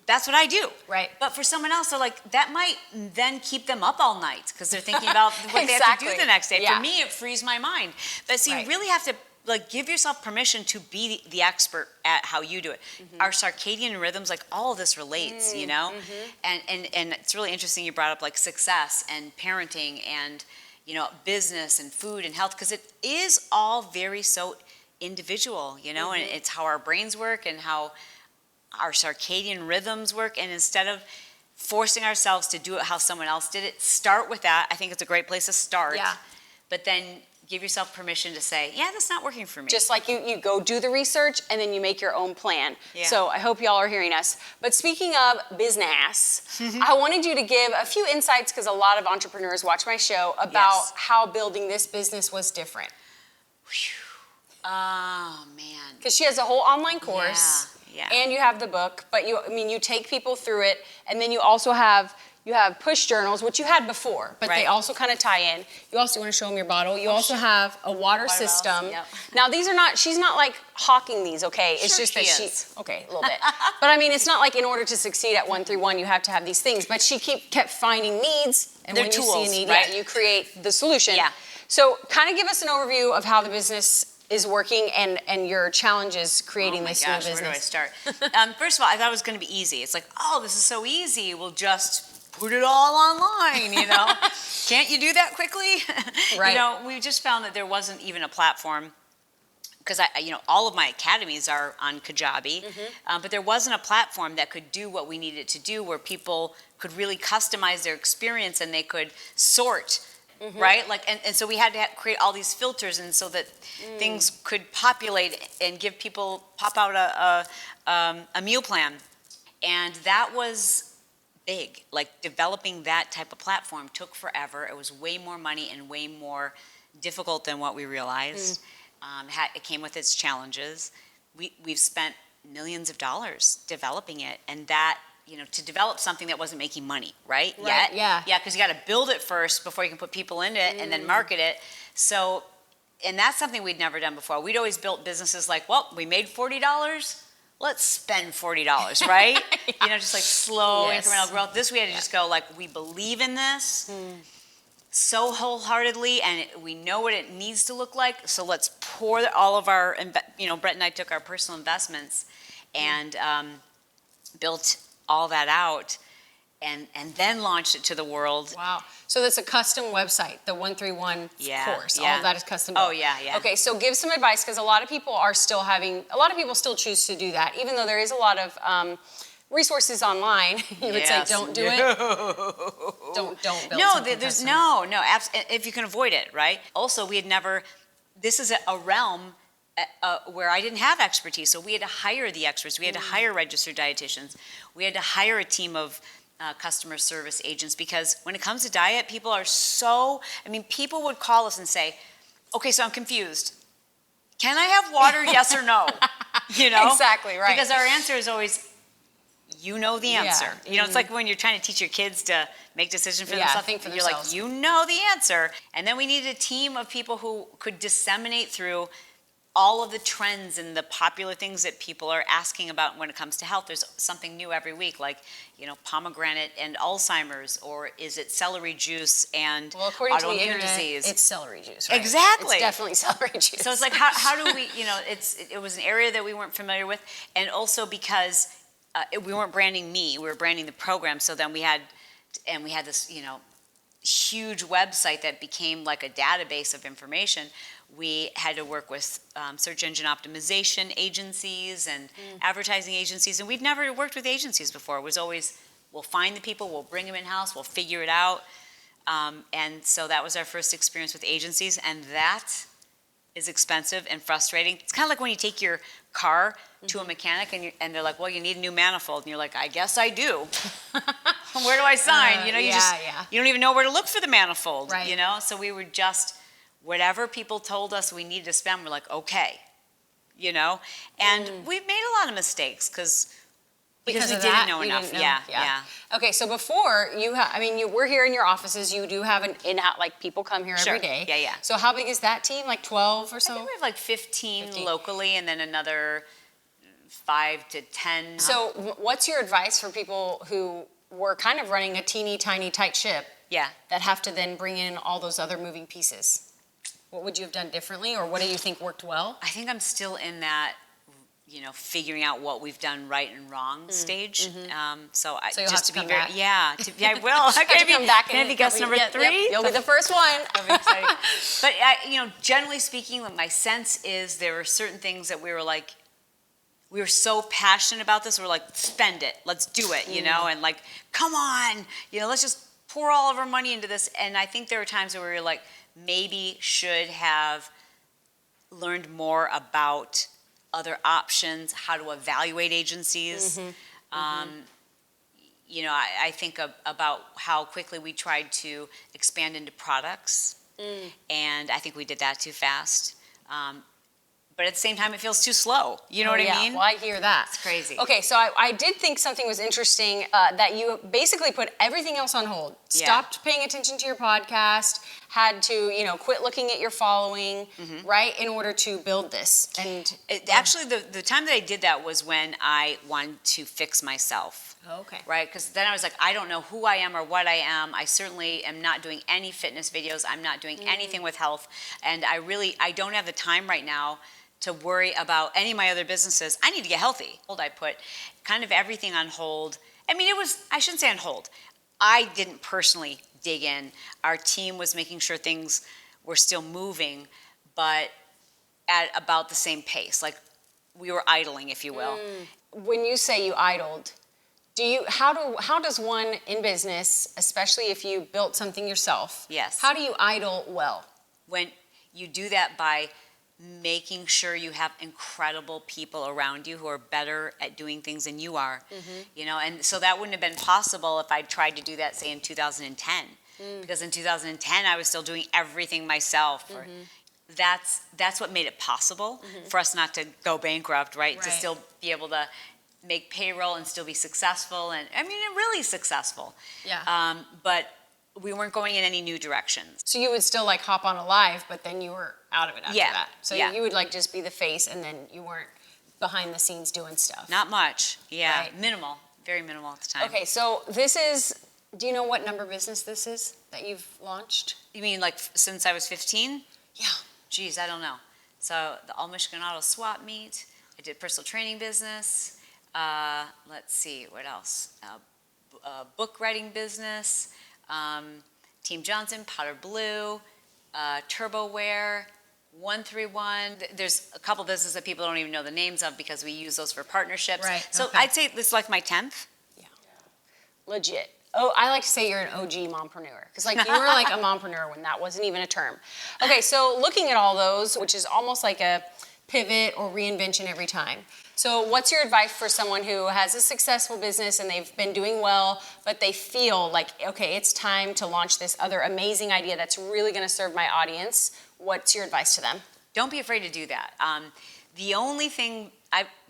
[SPEAKER 2] That's what I do.
[SPEAKER 1] Right.
[SPEAKER 2] But for someone else, they're like, that might then keep them up all night because they're thinking about what they have to do
[SPEAKER 1] Exactly.
[SPEAKER 2] the next day.
[SPEAKER 1] Yeah.
[SPEAKER 2] For me, it frees my mind. But see,
[SPEAKER 1] Right.
[SPEAKER 2] you really have to like give yourself permission to be the expert at how you do it. Our circadian rhythms, like all of this relates, you know? And it's really interesting you brought up like success and parenting and, you know, business and food and health, because it is all very so individual, you know, and it's how our brains work and how our circadian rhythms work. And instead of forcing ourselves to do it how someone else did it, start with that. I think it's a great place to start.
[SPEAKER 1] Yeah.
[SPEAKER 2] But then give yourself permission to say, yeah, that's not working for me.
[SPEAKER 1] Just like you go do the research and then you make your own plan.
[SPEAKER 2] Yeah.
[SPEAKER 1] So I hope y'all are hearing us. But speaking of business, I wanted you to give a few insights, because a lot of entrepreneurs watch my show, about
[SPEAKER 2] Yes.
[SPEAKER 1] how building this business was different.
[SPEAKER 2] Oh, man.
[SPEAKER 1] Because she has a whole online course,
[SPEAKER 2] Yeah.
[SPEAKER 1] and you have the book, but you take people through it, and then you also have push journals, which you had before, but they
[SPEAKER 2] Right.
[SPEAKER 1] also kind of tie in. You also want to show them your bottle. You also have a water
[SPEAKER 2] Water
[SPEAKER 1] system.
[SPEAKER 2] bottles, yep.
[SPEAKER 1] Now these are not, she's not like hawking these, okay? It's
[SPEAKER 2] Sure
[SPEAKER 1] just that
[SPEAKER 2] she is.
[SPEAKER 1] okay, a little bit. But I mean, it's not like in order to succeed at 131, you have to have these things, but she kept finding needs, and
[SPEAKER 2] They're
[SPEAKER 1] when you
[SPEAKER 2] tools,
[SPEAKER 1] see a need,
[SPEAKER 2] right?
[SPEAKER 1] yeah, you create the solution.
[SPEAKER 2] Yeah.
[SPEAKER 1] So kind of give us an overview of how the business is working and your challenges creating
[SPEAKER 2] Oh my
[SPEAKER 1] this
[SPEAKER 2] gosh,
[SPEAKER 1] new
[SPEAKER 2] where do I
[SPEAKER 1] business.
[SPEAKER 2] start? First of all, I thought it was going to be easy. It's like, oh, this is so easy. We'll just put it all online, you know? Can't you do that quickly?
[SPEAKER 1] Right.
[SPEAKER 2] You know, we just found that there wasn't even a platform, because all of my academies are on Kajabi, but there wasn't a platform that could do what we needed to do, where people could really customize their experience and they could sort. Right? Like, and so we had to create all these filters, and so that things could populate and give people pop out a meal plan. And that was big. Like, developing that type of platform took forever. It was way more money and way more difficult than what we realized. It came with its challenges. We've spent millions of dollars developing it, and that, to develop something that wasn't making money, right?
[SPEAKER 1] Right,
[SPEAKER 2] Yet.
[SPEAKER 1] yeah.
[SPEAKER 2] Yeah, because you got to build it first before you can put people into it and then market it. So, and that's something we'd never done before. We'd always built businesses like, well, we made $40, let's spend $40, right? Just like slow
[SPEAKER 1] Yes.
[SPEAKER 2] incremental growth. This we had to just go like, we believe in this so wholeheartedly, and we know what it needs to look like. So let's pour all of our, Brett and I took our personal investments and built all that out, and then launched it to the world.
[SPEAKER 1] Wow. So that's a custom website, the 131 course. All
[SPEAKER 2] yeah.
[SPEAKER 1] of that is custom
[SPEAKER 2] Oh,
[SPEAKER 1] built.
[SPEAKER 2] yeah.
[SPEAKER 1] Okay, so give some advice, because a lot of people still choose to do that, even though there is a lot of resources online. You would say,
[SPEAKER 2] Yes.
[SPEAKER 1] don't do it. Don't build
[SPEAKER 2] No,
[SPEAKER 1] something
[SPEAKER 2] there's
[SPEAKER 1] custom.
[SPEAKER 2] if you can avoid it, right? Also, this is a realm where I didn't have expertise, so we had to hire the experts. We had to hire registered dietitians. We had to hire a team of customer service agents, because when it comes to diet, people would call us and say, okay, so I'm confused. Can I have water, yes or no?
[SPEAKER 1] Exactly, right.
[SPEAKER 2] Because our answer is always, you know the answer.
[SPEAKER 1] Yeah.
[SPEAKER 2] It's like when you're trying to teach your kids to make decisions for
[SPEAKER 1] Yeah,
[SPEAKER 2] themselves.
[SPEAKER 1] think for
[SPEAKER 2] you're
[SPEAKER 1] themselves.
[SPEAKER 2] like, you know the answer. And then we needed a team of people who could disseminate through all of the trends and the popular things that people are asking about when it comes to health. There's something new every week, like, pomegranate and Alzheimer's, or is it celery juice and
[SPEAKER 1] Well, according to the
[SPEAKER 2] autoimmune
[SPEAKER 1] internet,
[SPEAKER 2] disease?
[SPEAKER 1] it's celery juice, right?
[SPEAKER 2] Exactly.
[SPEAKER 1] It's definitely celery juice.
[SPEAKER 2] So it's like, how do we, it was an area that we weren't familiar with, and also because we weren't branding me, we were branding the program. So then we had this, huge website that became like a database of information. We had to work with search engine optimization agencies and advertising agencies, and we'd never worked with agencies before. It was always, we'll find the people, we'll bring them in-house, we'll figure it out. And so that was our first experience with agencies, and that is expensive and frustrating. It's kind of like when you take your car to a mechanic and they're like, well, you need a new manifold. And you're like, I guess I do. Where do I sign? You don't even know where to look for the manifold,
[SPEAKER 1] Right.
[SPEAKER 2] So we were just, whatever people told us we needed to spend, we're like, okay, and we've made a lot of mistakes because we didn't know enough. Yeah.
[SPEAKER 1] Okay, so before we're here in your offices. You do have an in-out, like people come here
[SPEAKER 2] Sure.
[SPEAKER 1] every day.
[SPEAKER 2] Yeah.
[SPEAKER 1] So how big is that team? Like 12 or
[SPEAKER 2] I
[SPEAKER 1] so?
[SPEAKER 2] think we have like 15 locally and then another 5 to 10.
[SPEAKER 1] So what's your advice for people who were kind of running a teeny tiny tight ship
[SPEAKER 2] Yeah.
[SPEAKER 1] that have to then bring in all those other moving pieces? What would you have done differently, or what do you think worked well?
[SPEAKER 2] I think I'm still in that, figuring out what we've done right and wrong stage. So
[SPEAKER 1] you'll have to come back.
[SPEAKER 2] Yeah, I will.
[SPEAKER 1] Can you come back?
[SPEAKER 2] Can I be guest number 3?
[SPEAKER 1] Yep, you'll be the first one.
[SPEAKER 2] That'll be exciting. But generally speaking, my sense is there were certain things that we were so passionate about this. We're like, spend it, let's do it, and like, come on, let's just pour all of our money into this. And I think there were times where we were like, maybe should have learned more about other options, how to evaluate agencies. I think about how quickly we tried to expand into products, and I think we did that too fast. But at the same time, it feels too slow. You know what I mean?
[SPEAKER 1] Well, I hear that.
[SPEAKER 2] It's crazy.
[SPEAKER 1] Okay, so I did think something was interesting that you basically put everything else on hold.
[SPEAKER 2] Yeah.
[SPEAKER 1] Stopped paying attention to your podcast, had to, quit looking at your following, right, in order to build this. And
[SPEAKER 2] Actually, the time that I did that was when I wanted to fix myself.
[SPEAKER 1] Okay.
[SPEAKER 2] Right? Because then I was like, I don't know who I am or what I am. I certainly am not doing any fitness videos. I'm not doing anything with health. And I don't have the time right now to worry about any of my other businesses. I need to get healthy. I put kind of everything on hold. I shouldn't say on hold. I didn't personally dig in. Our team was making sure things were still moving, but at about the same pace. Like we were idling, if you will.
[SPEAKER 1] When you say you idled, how does one in business, especially if you built something yourself,
[SPEAKER 2] Yes.
[SPEAKER 1] how do you idle well?
[SPEAKER 2] When you do that by making sure you have incredible people around you who are better at doing things than you are, and so that wouldn't have been possible if I tried to do that, say, in 2010, because in 2010 I was still doing everything myself. That's what made it possible for us not to go bankrupt, right? To still be able to make payroll and still be successful, and really successful.
[SPEAKER 1] Yeah.
[SPEAKER 2] But we weren't going in any new directions.
[SPEAKER 1] So you would still like hop on a live, but then you were out of it after that. So
[SPEAKER 2] Yeah.
[SPEAKER 1] you would like just be the face, and then you weren't behind the scenes doing stuff.
[SPEAKER 2] Not much. Yeah.
[SPEAKER 1] Right.
[SPEAKER 2] Minimal. Very minimal at the time.
[SPEAKER 1] Okay, so this is, do you know what number business this is that you've launched?
[SPEAKER 2] You mean like since I was 15?
[SPEAKER 1] Yeah.
[SPEAKER 2] Geez, I don't know. So the All Michigan Auto Swap Meet. I did personal training business. Let's see, what else? Book writing business. Team Johnson, Powder Blue, Turboware, 131. There's a couple businesses that people don't even know the names of because we use those for partnerships.
[SPEAKER 1] Right,
[SPEAKER 2] So
[SPEAKER 1] okay.
[SPEAKER 2] I'd say this is like my 10th.
[SPEAKER 1] Yeah. Legit. Oh, I like to say you're an OG mompreneur, because like you were like a mompreneur when that wasn't even a term. Okay, so looking at all those, which is almost like a pivot or reinvention every time. So what's your advice for someone who has a successful business and they've been doing well, but they feel like, okay, it's time to launch this other amazing idea that's really going to serve my audience? What's your advice to them?
[SPEAKER 2] Don't be afraid to do that. The only thing,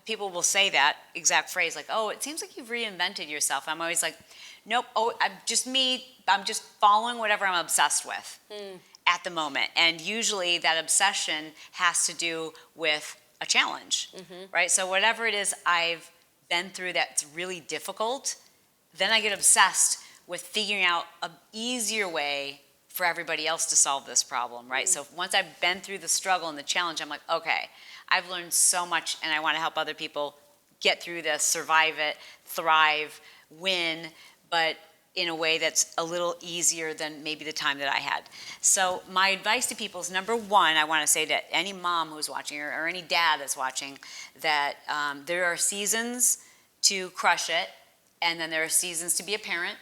[SPEAKER 2] people will say that exact phrase, like, oh, it seems like you've reinvented yourself. I'm always like, nope, I'm just me. I'm just following whatever I'm obsessed with at the moment. And usually that obsession has to do with a challenge, right? So whatever it is I've been through that's really difficult, then I get obsessed with figuring out an easier way for everybody else to solve this problem, right? So once I've been through the struggle and the challenge, I'm like, okay, I've learned so much and I want to help other people get through this, survive it, thrive, win, but in a way that's a little easier than maybe the time that I had. So my advice to people is, number one, I want to say to any mom who's watching or any dad that's watching, that there are seasons to crush it, and then there are seasons to be a parent,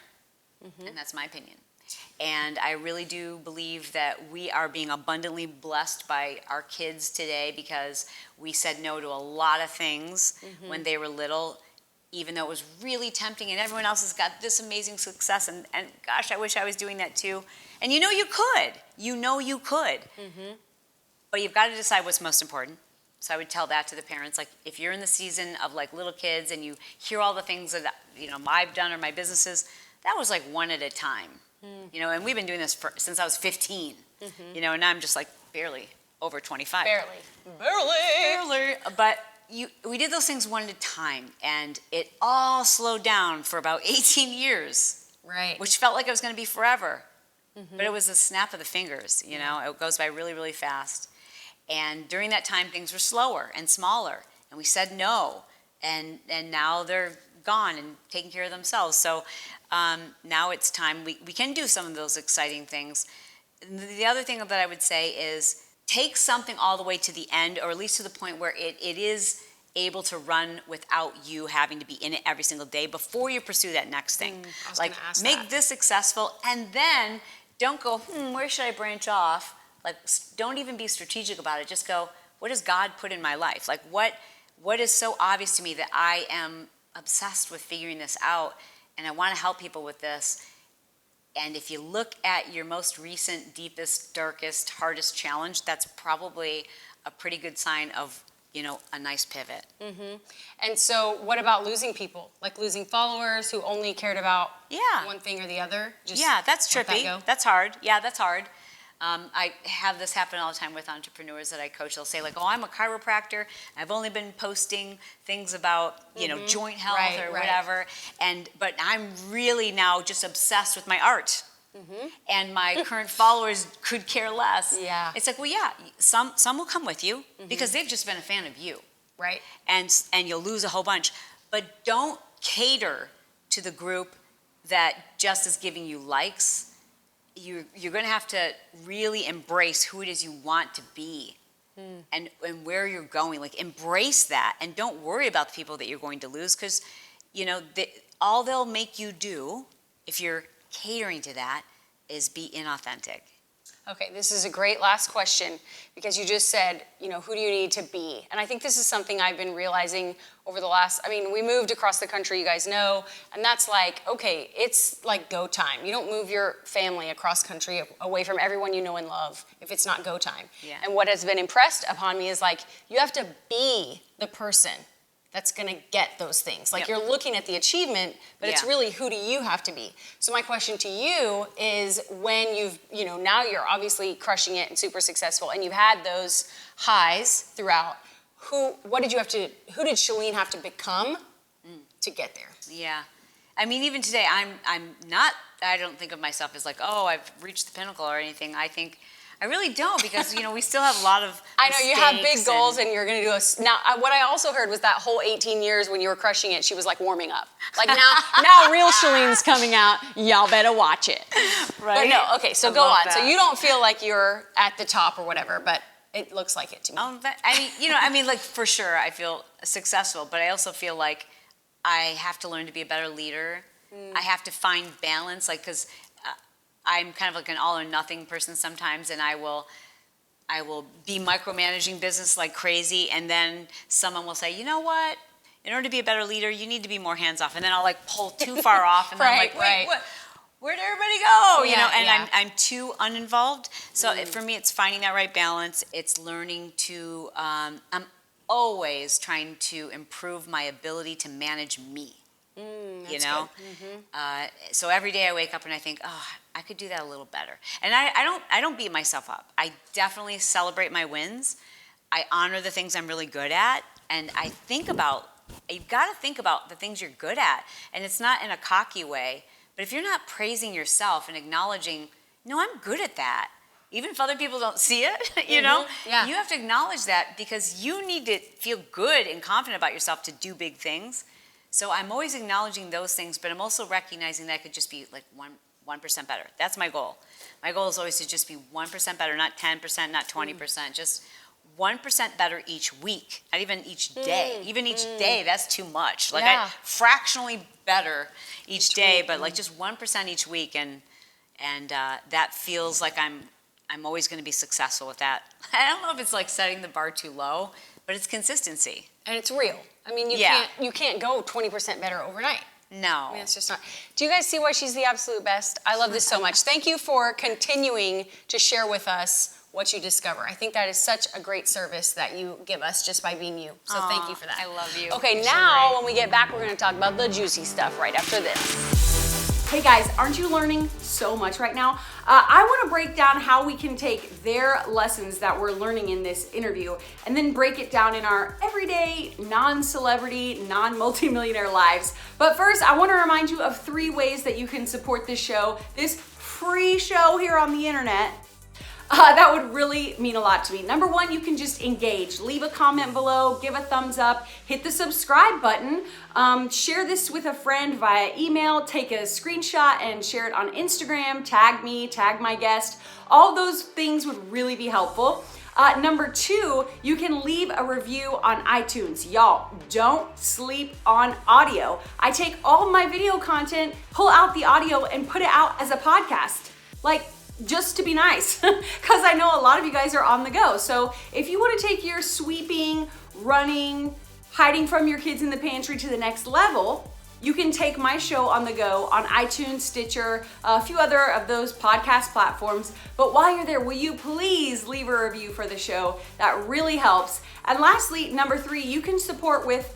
[SPEAKER 2] and that's my opinion. And I really do believe that we are being abundantly blessed by our kids today because we said no to a lot of things when they were little, even though it was really tempting and everyone else has got this amazing success. And gosh, I wish I was doing that too. And you know you could. But you've got to decide what's most important. So I would tell that to the parents, like if you're in the season of like little kids and you hear all the things that I've done or my businesses, that was like one at a time. And we've been doing this since I was 15, and I'm just like barely over 25. Barely. But we did those things one at a time, and it all slowed down for about 18 years.
[SPEAKER 1] Right.
[SPEAKER 2] Which felt like it was going to be forever. But it was a snap of the fingers, It goes by really, really fast. And during that time, things were slower and smaller, and we said no, and now they're gone and taking care of themselves. So now it's time we can do some of those exciting things. The other thing that I would say is take something all the way to the end, or at least to the point where it is able to run without you having to be in it every single day before you pursue that next thing. Like make this successful, and then don't go, where should I branch off? Like, don't even be strategic about it. Just go, what does God put in my life? Like, what is so obvious to me that I am obsessed with figuring this out, and I want to help people with this. And if you look at your most recent, deepest, darkest, hardest challenge, that's probably a pretty good sign of, a nice pivot.
[SPEAKER 1] And so what about losing people? Like losing followers who only cared about one thing or the other?
[SPEAKER 2] That's trippy. That's hard. Yeah, that's hard. I have this happen all the time with entrepreneurs that I coach. They'll say like, I'm a chiropractor. I've only been posting things about, joint health or whatever. But I'm really now just obsessed with my art. And my current followers could care less.
[SPEAKER 1] Yeah.
[SPEAKER 2] It's like, some will come with you because they've just been a fan of you.
[SPEAKER 1] Right.
[SPEAKER 2] And you'll lose a whole bunch. But don't cater to the group that just is giving you likes. You're going to have to really embrace who it is you want to be and where you're going. Like, embrace that, and don't worry about the people that you're going to lose, because, all they'll make you do, if you're catering to that, is be inauthentic.
[SPEAKER 1] Okay, this is a great last question, because you just said, who do you need to be? And I think this is something I've been realizing over the we moved across the country, you guys know, and that's like, okay, it's like go time. You don't move your family across country away from everyone you know and love if it's not go time.
[SPEAKER 2] Yeah.
[SPEAKER 1] And what has been impressed upon me is like, you have to be the person that's gonna get those things. Like you're looking at the achievement, but it's really, who do you have to be? So my question to you is, when you've, now you're obviously crushing it and super successful, and you've had those highs throughout, who did Chalene have to become to get there?
[SPEAKER 2] Yeah. Even today, I don't think of myself as like, I've reached the pinnacle or anything. I really don't, because we still have a lot of
[SPEAKER 1] I know you have big goals, and you're going to do now. What I also heard was that whole 18 years when you were crushing it, she was like warming up. Like now real Chalene's coming out. Y'all better watch it.
[SPEAKER 2] Right?
[SPEAKER 1] But no, okay. So go on. That. So you don't feel like you're at the top or whatever, but it looks like it to me.
[SPEAKER 2] Like for sure, I feel successful, but I also feel like I have to learn to be a better leader. I have to find balance, because I'm kind of like an all or nothing person sometimes, and I will be micromanaging business like crazy, and then someone will say, you know what? In order to be a better leader, you need to be more hands off, and then I'll like pull too far off, and then I'm like, wait, what? Where'd everybody go? I'm too uninvolved. So for me, it's finding that right balance. It's learning to. I'm always trying to improve my ability to manage me. So every day I wake up and I think, I could do that a little better. And I don't beat myself up. I definitely celebrate my wins. I honor the things I'm really good at, and you've got to think about the things you're good at. And it's not in a cocky way, but if you're not praising yourself and acknowledging, no, I'm good at that, even if other people don't see it, you know,
[SPEAKER 1] Yeah.
[SPEAKER 2] you have to acknowledge that because you need to feel good and confident about yourself to do big things. So I'm always acknowledging those things, but I'm also recognizing that I could just be like 1% better. That's my goal. My goal is always to just be 1% better, not 10%, not 20%, just 1% better each week, not even each day. Even each day, that's too much. Like
[SPEAKER 1] Yeah.
[SPEAKER 2] I fractionally better each day, but like just 1% each week, and that feels like I'm always going to be successful with that. I don't know if it's like setting the bar too low, but it's consistency.
[SPEAKER 1] And it's real. I mean,
[SPEAKER 2] Yeah.
[SPEAKER 1] you can't go 20% better overnight.
[SPEAKER 2] No.
[SPEAKER 1] I mean, it's just not. Do you guys see why she's the absolute best? I love this so much. Thank you for continuing to share with us what you discover. I think that is such a great service that you give us just by being you. So thank you for that.
[SPEAKER 2] I love you.
[SPEAKER 1] Okay,
[SPEAKER 2] You're so
[SPEAKER 1] now
[SPEAKER 2] great.
[SPEAKER 1] when we get back, we're going to talk about the juicy stuff right after this.
[SPEAKER 3] Hey guys, aren't you learning so much right now? I want to break down how we can take their lessons that we're learning in this interview and then break it down in our everyday, non-celebrity, non-multimillionaire lives. But first, I want to remind you of 3 ways that you can support this show, this free show here on the internet. That would really mean a lot to me. Number 1, you can just engage. Leave a comment below, give a thumbs up, hit the subscribe button, share this with a friend via email, take a screenshot and share it on Instagram, tag me, tag my guest. All those things would really be helpful. Number 2, you can leave a review on iTunes. Y'all, don't sleep on audio. I take all my video content, pull out the audio, and put it out as a podcast. Like, just to be nice, because I know a lot of you guys are on the go. So if you want to take your sweeping, running, hiding from your kids in the pantry to the next level, you can take my show on the go on iTunes, Stitcher, a few other of those podcast platforms. But while you're there, will you please leave a review for the show? That really helps. And lastly, number 3, you can support with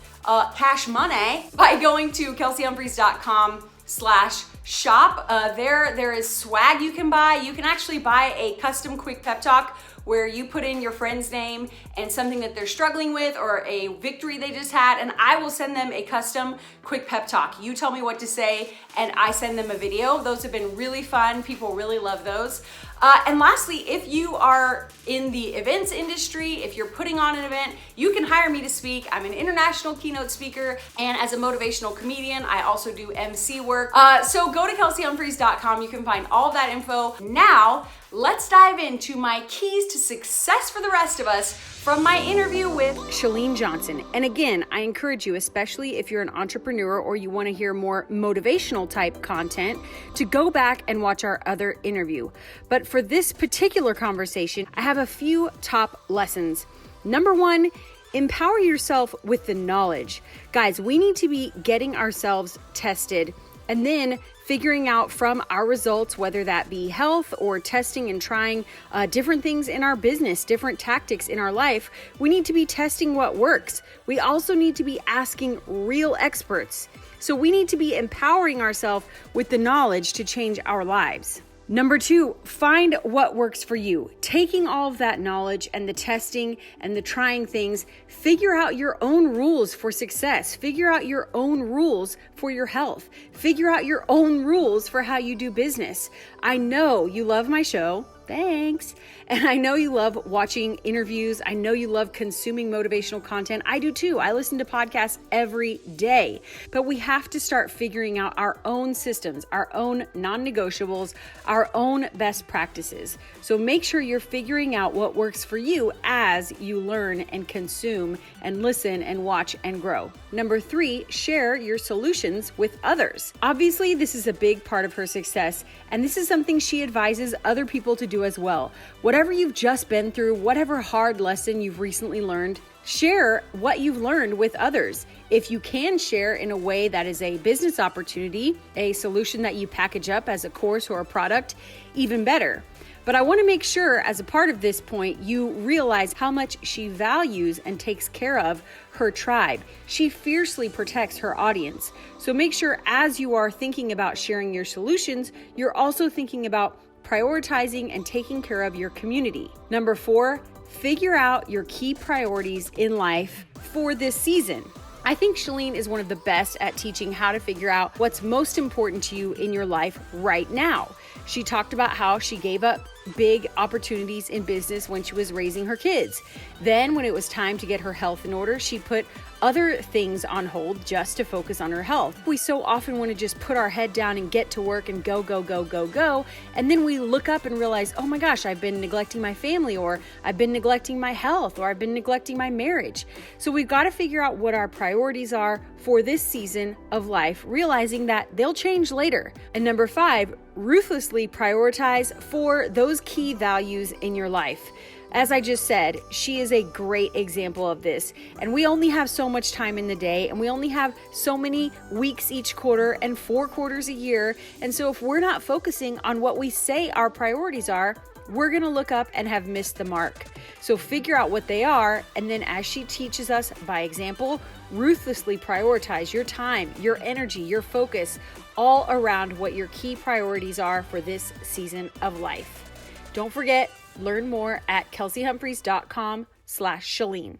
[SPEAKER 3] cash money by going to kelseyhumphreys.com/shop. There is swag you can buy. You can actually buy a custom quick pep talk where you put in your friend's name and something that they're struggling with or a victory they just had, and I will send them a custom quick pep talk. You tell me what to say and I send them a video. Those have been really fun. People really love those. And lastly, if you are in the events industry, if you're putting on an event, you can hire me to speak. I'm an international keynote speaker, and as a motivational comedian, I also do MC work. So go to kelseyhumphreys.com. You can find all of that info. Now, let's dive into my keys to success for the rest of us from my interview with Chalene Johnson. And again, I encourage you, especially if you're an entrepreneur or you want to hear more motivational type content, to go back and watch our other interview. But for this particular conversation, I have a few top lessons. Number 1, empower yourself with the knowledge. Guys, we need to be getting ourselves tested and then figuring out from our results, whether that be health or testing and trying different things in our business, different tactics in our life. We need to be testing what works. We also need to be asking real experts. So we need to be empowering ourselves with the knowledge to change our lives. Number 2, find what works for you. Taking all of that knowledge and the testing and the trying things, figure out your own rules for success. Figure out your own rules for your health. Figure out your own rules for how you do business. I know you love my show. Thanks. And I know you love watching interviews. I know you love consuming motivational content. I do too. I listen to podcasts every day. But we have to start figuring out our own systems, our own non-negotiables, our own best practices. So make sure you're figuring out what works for you as you learn and consume and listen and watch and grow. Number 3, share your solutions with others. Obviously, this is a big part of her success, and this is something she advises other people to do as well. Whatever you've just been through, whatever hard lesson you've recently learned, share what you've learned with others. If you can share in a way that is a business opportunity, a solution that you package up as a course or a product, even better. But I want to make sure, as a part of this point, you realize how much she values and takes care of her tribe. She fiercely protects her audience. So make sure as you are thinking about sharing your solutions, you're also thinking about prioritizing and taking care of your community. Number 4, figure out your key priorities in life for this season. I think Chalene is one of the best at teaching how to figure out what's most important to you in your life right now. She talked about how she gave up big opportunities in business when she was raising her kids. Then when it was time to get her health in order, she put other things on hold just to focus on her health. We so often want to just put our head down and get to work and go, go, go, go, go. And then we look up and realize, oh my gosh, I've been neglecting my family, or I've been neglecting my health, or I've been neglecting my marriage. So we've got to figure out what our priorities are for this season of life, realizing that they'll change later. And number 5, ruthlessly prioritize for those key values in your life. As I just said, she is a great example of this. And we only have so much time in the day, and we only have so many weeks each quarter and 4 quarters a year. And so if we're not focusing on what we say our priorities are, we're going to look up and have missed the mark. So figure out what they are, and then as she teaches us by example, ruthlessly prioritize your time, your energy, your focus, all around what your key priorities are for this season of life. Don't forget, learn more at kelseyhumphreys.com/Chalene.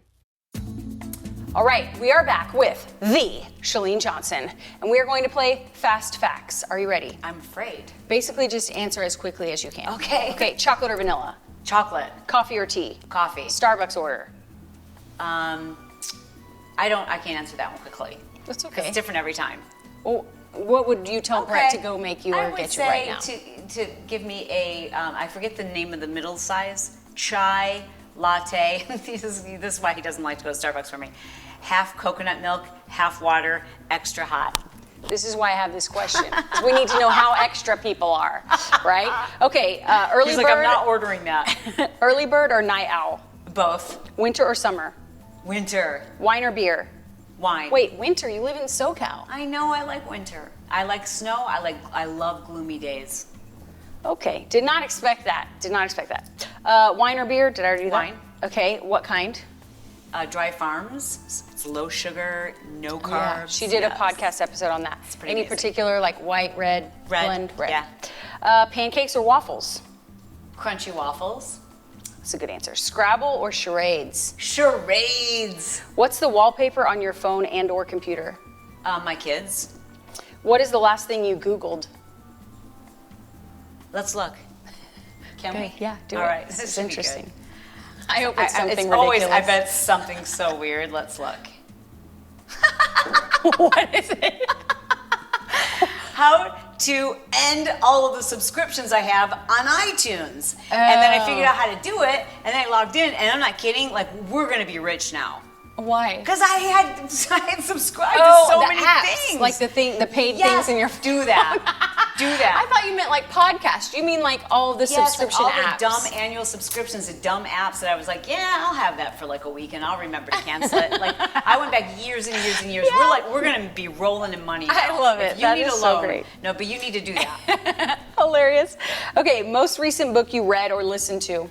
[SPEAKER 3] All right, we are back with the Chalene Johnson, and we are going to play Fast Facts. Are you ready?
[SPEAKER 2] I'm afraid.
[SPEAKER 3] Basically, just answer as quickly as you can.
[SPEAKER 2] Okay.
[SPEAKER 3] Okay, chocolate or vanilla?
[SPEAKER 2] Chocolate.
[SPEAKER 3] Coffee or tea?
[SPEAKER 2] Coffee.
[SPEAKER 3] Starbucks order?
[SPEAKER 2] I can't answer that one quickly.
[SPEAKER 3] That's
[SPEAKER 2] 'Cause
[SPEAKER 3] okay.
[SPEAKER 2] It's different every time.
[SPEAKER 3] Well, what would you tell Brett to go make you or get you right now?
[SPEAKER 2] I would say to give me a, I forget the name of the middle size, chai latte. This is why he doesn't like to go to Starbucks for me. Half coconut milk, half water, extra hot.
[SPEAKER 3] This is why I have this question. We need to know how extra people are, right? Okay, early
[SPEAKER 2] He's
[SPEAKER 3] bird.
[SPEAKER 2] like, I'm not ordering that.
[SPEAKER 3] Early bird or night owl?
[SPEAKER 2] Both.
[SPEAKER 3] Winter or summer?
[SPEAKER 2] Winter.
[SPEAKER 3] Wine or beer?
[SPEAKER 2] Wine.
[SPEAKER 3] Wait, winter? You live in SoCal.
[SPEAKER 2] I know I like winter. I like snow. I love gloomy days.
[SPEAKER 3] Okay, did not expect that. Wine or beer? Did I already do that?
[SPEAKER 2] Wine.
[SPEAKER 3] Okay, what kind?
[SPEAKER 2] Dry Farms. It's low sugar, no carbs.
[SPEAKER 3] Yeah, she did a
[SPEAKER 2] Yes.
[SPEAKER 3] podcast episode on that.
[SPEAKER 2] pretty
[SPEAKER 3] Any
[SPEAKER 2] amazing.
[SPEAKER 3] particular, like white, red, blend? Red.
[SPEAKER 2] yeah.
[SPEAKER 3] Pancakes or waffles?
[SPEAKER 2] Crunchy waffles.
[SPEAKER 3] That's a good answer. Scrabble or charades?
[SPEAKER 2] Charades.
[SPEAKER 3] What's the wallpaper on your phone and or computer?
[SPEAKER 2] My kids.
[SPEAKER 3] What is the last thing you Googled?
[SPEAKER 2] Let's look. Can we?
[SPEAKER 3] Yeah, do it.
[SPEAKER 2] All right.
[SPEAKER 3] This
[SPEAKER 2] This
[SPEAKER 3] is
[SPEAKER 2] should be
[SPEAKER 3] interesting.
[SPEAKER 2] good.
[SPEAKER 3] I hope it's something
[SPEAKER 2] it's
[SPEAKER 3] ridiculous.
[SPEAKER 2] always, I bet something so weird. Let's look.
[SPEAKER 3] What is it?
[SPEAKER 2] How to end all of the subscriptions I have on iTunes. And then I figured out how to do it, and then I logged in, and I'm not kidding, like, we're gonna be rich now.
[SPEAKER 3] Why?
[SPEAKER 2] Because I had subscribed to so
[SPEAKER 3] the
[SPEAKER 2] many
[SPEAKER 3] apps,
[SPEAKER 2] things.
[SPEAKER 3] like the paid
[SPEAKER 2] Yes,
[SPEAKER 3] things in your
[SPEAKER 2] do that. Do that.
[SPEAKER 3] I thought you meant like podcast. You mean like all of the subscription
[SPEAKER 2] all
[SPEAKER 3] apps?
[SPEAKER 2] the dumb annual subscriptions to dumb apps that I was like, yeah, I'll have that for like a week and I'll remember to cancel it. Like I went back years and years and years.
[SPEAKER 3] Yeah.
[SPEAKER 2] We're gonna be rolling in money now.
[SPEAKER 3] I love it.
[SPEAKER 2] If you
[SPEAKER 3] That
[SPEAKER 2] need
[SPEAKER 3] is
[SPEAKER 2] a
[SPEAKER 3] so
[SPEAKER 2] loan,
[SPEAKER 3] great.
[SPEAKER 2] no, but you need to do that.
[SPEAKER 3] Hilarious. Okay, most recent book you read or listened to?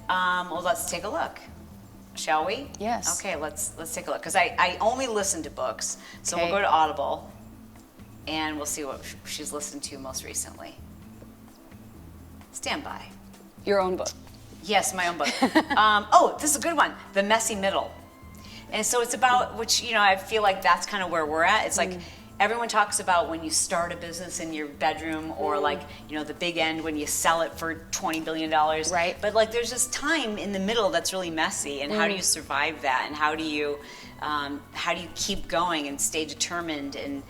[SPEAKER 2] Well, let's take a look. Shall we?
[SPEAKER 3] Yes.
[SPEAKER 2] Okay, let's take a look. Because I only listen to books. So
[SPEAKER 3] Okay.
[SPEAKER 2] we'll go to Audible and we'll see what she's listened to most recently. Stand by.
[SPEAKER 3] Your own book.
[SPEAKER 2] Yes, my own book. This is a good one. The Messy Middle. And so it's about, which, I feel like that's kind of where we're at. It's like everyone talks about when you start a business in your bedroom or like, the big end when you sell it for $20 billion.
[SPEAKER 3] Right.
[SPEAKER 2] But like there's this time in the middle that's really messy. And how do you survive that? And how do you keep going and stay determined and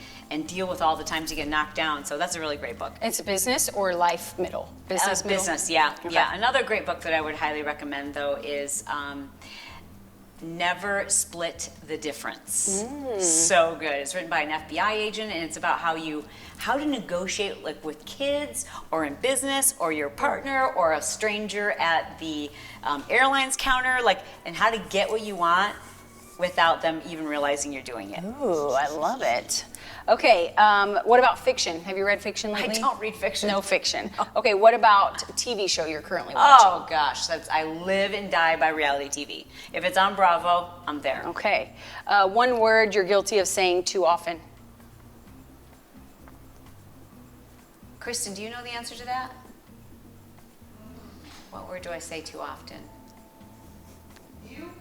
[SPEAKER 2] deal with all the times you get knocked down? So that's a really great book.
[SPEAKER 3] It's a business or life middle? Business middle?
[SPEAKER 2] Business, yeah.
[SPEAKER 3] Okay.
[SPEAKER 2] Yeah. Another great book that I would highly recommend though is Never Split the Difference. So good. It's written by an FBI agent and it's about how to negotiate like with kids or in business or your partner or a stranger at the airlines counter, and how to get what you want without them even realizing you're doing it.
[SPEAKER 3] Ooh, I love it. Okay, what about fiction? Have you read fiction lately?
[SPEAKER 2] I don't read fiction.
[SPEAKER 3] No fiction. Okay, what about a TV show you're currently watching?
[SPEAKER 2] Oh gosh, I live and die by reality TV. If it's on Bravo, I'm there.
[SPEAKER 3] Okay. One word you're guilty of saying too often.
[SPEAKER 2] Kristen, do you know the answer to that? What word do I say too often?
[SPEAKER 4] You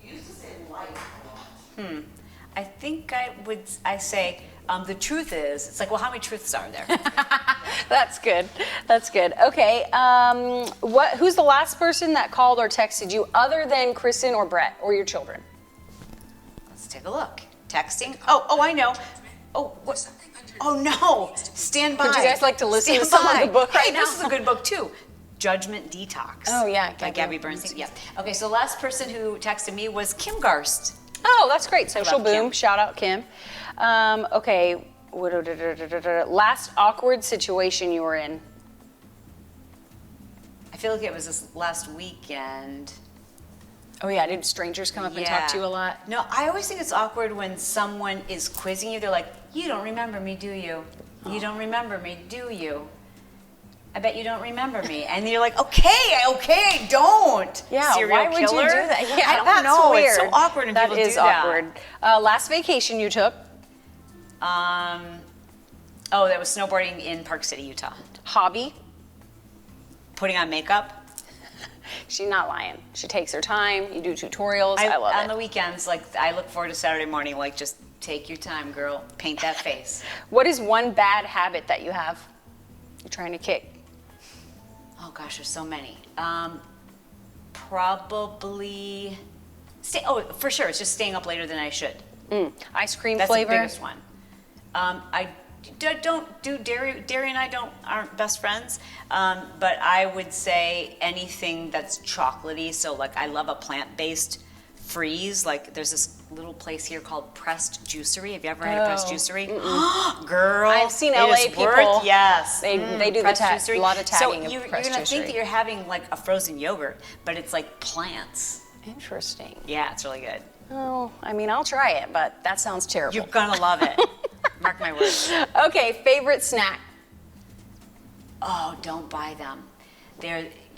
[SPEAKER 4] used to say life a lot.
[SPEAKER 2] I think I say The truth is, it's like, well, how many truths are there?
[SPEAKER 1] That's good. That's good. Okay. Who's the last person that called or texted you other than Kristen or Brett or your children?
[SPEAKER 2] Let's take a look. Texting. Oh, I know. Oh, what? Oh no! Stand by.
[SPEAKER 1] Would you guys like to listen to some of the book right
[SPEAKER 2] hey,
[SPEAKER 1] now?
[SPEAKER 2] This is a good book too. Judgment Detox.
[SPEAKER 1] Oh yeah,
[SPEAKER 2] by Gabby Bernstein. Yeah. Okay, so the last person who texted me was Kim Garst.
[SPEAKER 1] Oh, that's great. Social
[SPEAKER 2] love
[SPEAKER 1] boom.
[SPEAKER 2] Kim.
[SPEAKER 1] Shout out Kim. Okay. Last awkward situation you were in.
[SPEAKER 2] I feel like it was this last weekend.
[SPEAKER 1] Oh yeah, did strangers come up and talk to you a lot?
[SPEAKER 2] No, I always think it's awkward when someone is quizzing you. They're like, "You don't remember me, do you? You don't remember me, do you? I bet you don't remember me." And you're like, "Okay, I don't."
[SPEAKER 1] Yeah,
[SPEAKER 2] Serial
[SPEAKER 1] why would you do
[SPEAKER 2] killer?
[SPEAKER 1] that? Yeah,
[SPEAKER 2] I don't
[SPEAKER 1] that's
[SPEAKER 2] know.
[SPEAKER 1] weird.
[SPEAKER 2] It's so awkward when people do that.
[SPEAKER 1] That is awkward. Last vacation you took?
[SPEAKER 2] Oh, that was snowboarding in Park City, Utah.
[SPEAKER 1] Hobby?
[SPEAKER 2] Putting on makeup.
[SPEAKER 1] She's not lying. She takes her time. You do tutorials. I love
[SPEAKER 2] on
[SPEAKER 1] it.
[SPEAKER 2] the weekends, like I look forward to Saturday morning. Like, just take your time, girl. Paint that face.
[SPEAKER 1] What is one bad habit that you have? You're trying to kick.
[SPEAKER 2] Oh gosh, there's so many. Probably. For sure, it's just staying up later than I should.
[SPEAKER 1] Ice cream
[SPEAKER 2] That's
[SPEAKER 1] flavor?
[SPEAKER 2] the biggest one. I don't do dairy. Dairy and I aren't best friends. But I would say anything that's chocolatey. So like I love a plant-based freeze. Like there's this little place here called Pressed Juicery. Have you ever heard of Pressed Juicery? Girl,
[SPEAKER 1] I've seen
[SPEAKER 2] it
[SPEAKER 1] LA
[SPEAKER 2] is
[SPEAKER 1] people.
[SPEAKER 2] worth- yes,
[SPEAKER 1] They do the
[SPEAKER 2] Pressed Juicery.
[SPEAKER 1] a lot of tagging
[SPEAKER 2] So
[SPEAKER 1] of
[SPEAKER 2] you're
[SPEAKER 1] Pressed
[SPEAKER 2] gonna think
[SPEAKER 1] Juicery.
[SPEAKER 2] that you're having like a frozen yogurt, but it's like plants.
[SPEAKER 1] Interesting.
[SPEAKER 2] Yeah, it's really good.
[SPEAKER 1] Oh, I mean, I'll try it, but that sounds terrible.
[SPEAKER 2] You're gonna love it. Mark my words.
[SPEAKER 1] Okay, favorite snack?
[SPEAKER 2] Oh, don't buy them.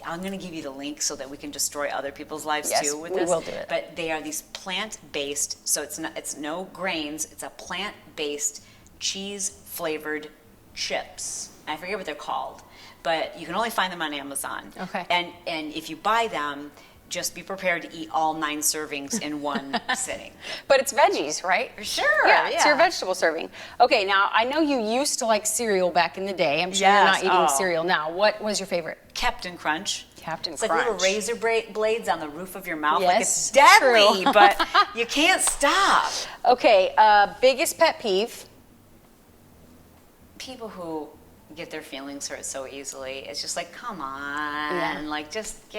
[SPEAKER 2] I'm going to give you the link so that we can destroy other people's lives
[SPEAKER 1] Yes,
[SPEAKER 2] too with
[SPEAKER 1] we
[SPEAKER 2] this.
[SPEAKER 1] will do it.
[SPEAKER 2] But they are these plant-based, so it's no grains. It's a plant-based cheese-flavored chips. I forget what they're called, but you can only find them on Amazon.
[SPEAKER 1] Okay.
[SPEAKER 2] And if you buy them, just be prepared to eat all 9 servings in one sitting.
[SPEAKER 1] But it's veggies, right?
[SPEAKER 2] Sure.
[SPEAKER 1] Yeah, it's your vegetable serving. Okay, now I know you used to like cereal back in the day. I'm sure
[SPEAKER 2] Yes,
[SPEAKER 1] you're not eating
[SPEAKER 2] oh.
[SPEAKER 1] cereal now. What was your favorite?
[SPEAKER 2] Captain Crunch.
[SPEAKER 1] Captain
[SPEAKER 2] It's like
[SPEAKER 1] Crunch.
[SPEAKER 2] little razor blades on the roof of your mouth. Like
[SPEAKER 1] Yes,
[SPEAKER 2] it's deadly,
[SPEAKER 1] true.
[SPEAKER 2] but you can't stop.
[SPEAKER 1] Okay, biggest pet peeve?
[SPEAKER 2] People who get their feelings hurt so easily, it's just like, come on, like just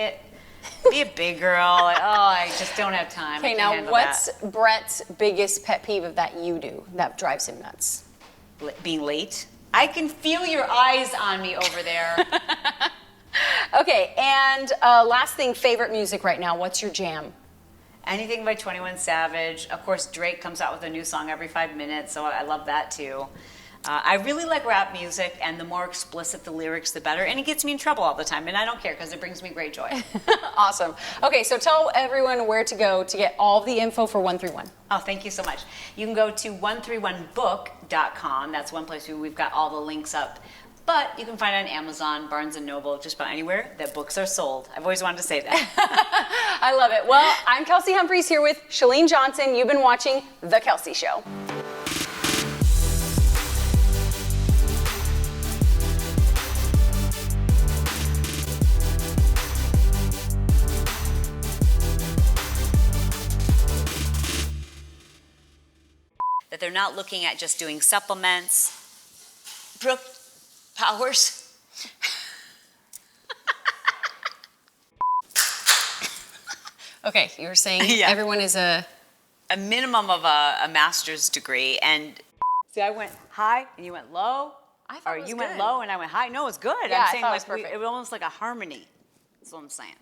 [SPEAKER 2] be a big girl. Like, oh, I just don't have time.
[SPEAKER 1] Okay,
[SPEAKER 2] I can't
[SPEAKER 1] now
[SPEAKER 2] handle
[SPEAKER 1] what's
[SPEAKER 2] that.
[SPEAKER 1] Brett's biggest pet peeve of that you do that drives him nuts?
[SPEAKER 2] Being late? I can feel your eyes on me over there.
[SPEAKER 1] Okay, and last thing, favorite music right now. What's your jam?
[SPEAKER 2] Anything by 21 Savage. Of course, Drake comes out with a new song every 5 minutes, so I love that too. I really like rap music, and the more explicit the lyrics, the better. And it gets me in trouble all the time, and I don't care because it brings me great joy.
[SPEAKER 1] Awesome. Okay, so tell everyone where to go to get all the info for 131.
[SPEAKER 2] Oh, thank you so much. You can go to 131book.com. That's one place where we've got all the links up. But you can find it on Amazon, Barnes & Noble, just about anywhere that books are sold. I've always wanted to say that.
[SPEAKER 1] I love it. Well, I'm Kelsey Humphreys here with Chalene Johnson. You've been watching The Kelsey Show.
[SPEAKER 2] That they're not looking at just doing supplements. Brooke Powers.
[SPEAKER 1] Okay, you were saying
[SPEAKER 2] Yeah.
[SPEAKER 1] everyone is
[SPEAKER 2] A minimum of a master's degree. And see, I went high and you went low.
[SPEAKER 1] I thought
[SPEAKER 2] or
[SPEAKER 1] it was
[SPEAKER 2] you went
[SPEAKER 1] good.
[SPEAKER 2] low and I went high. No, it's good.
[SPEAKER 1] Yeah,
[SPEAKER 2] I'm
[SPEAKER 1] I
[SPEAKER 2] saying
[SPEAKER 1] thought it
[SPEAKER 2] like
[SPEAKER 1] was perfect.
[SPEAKER 2] it was almost like a harmony. That's what I'm saying.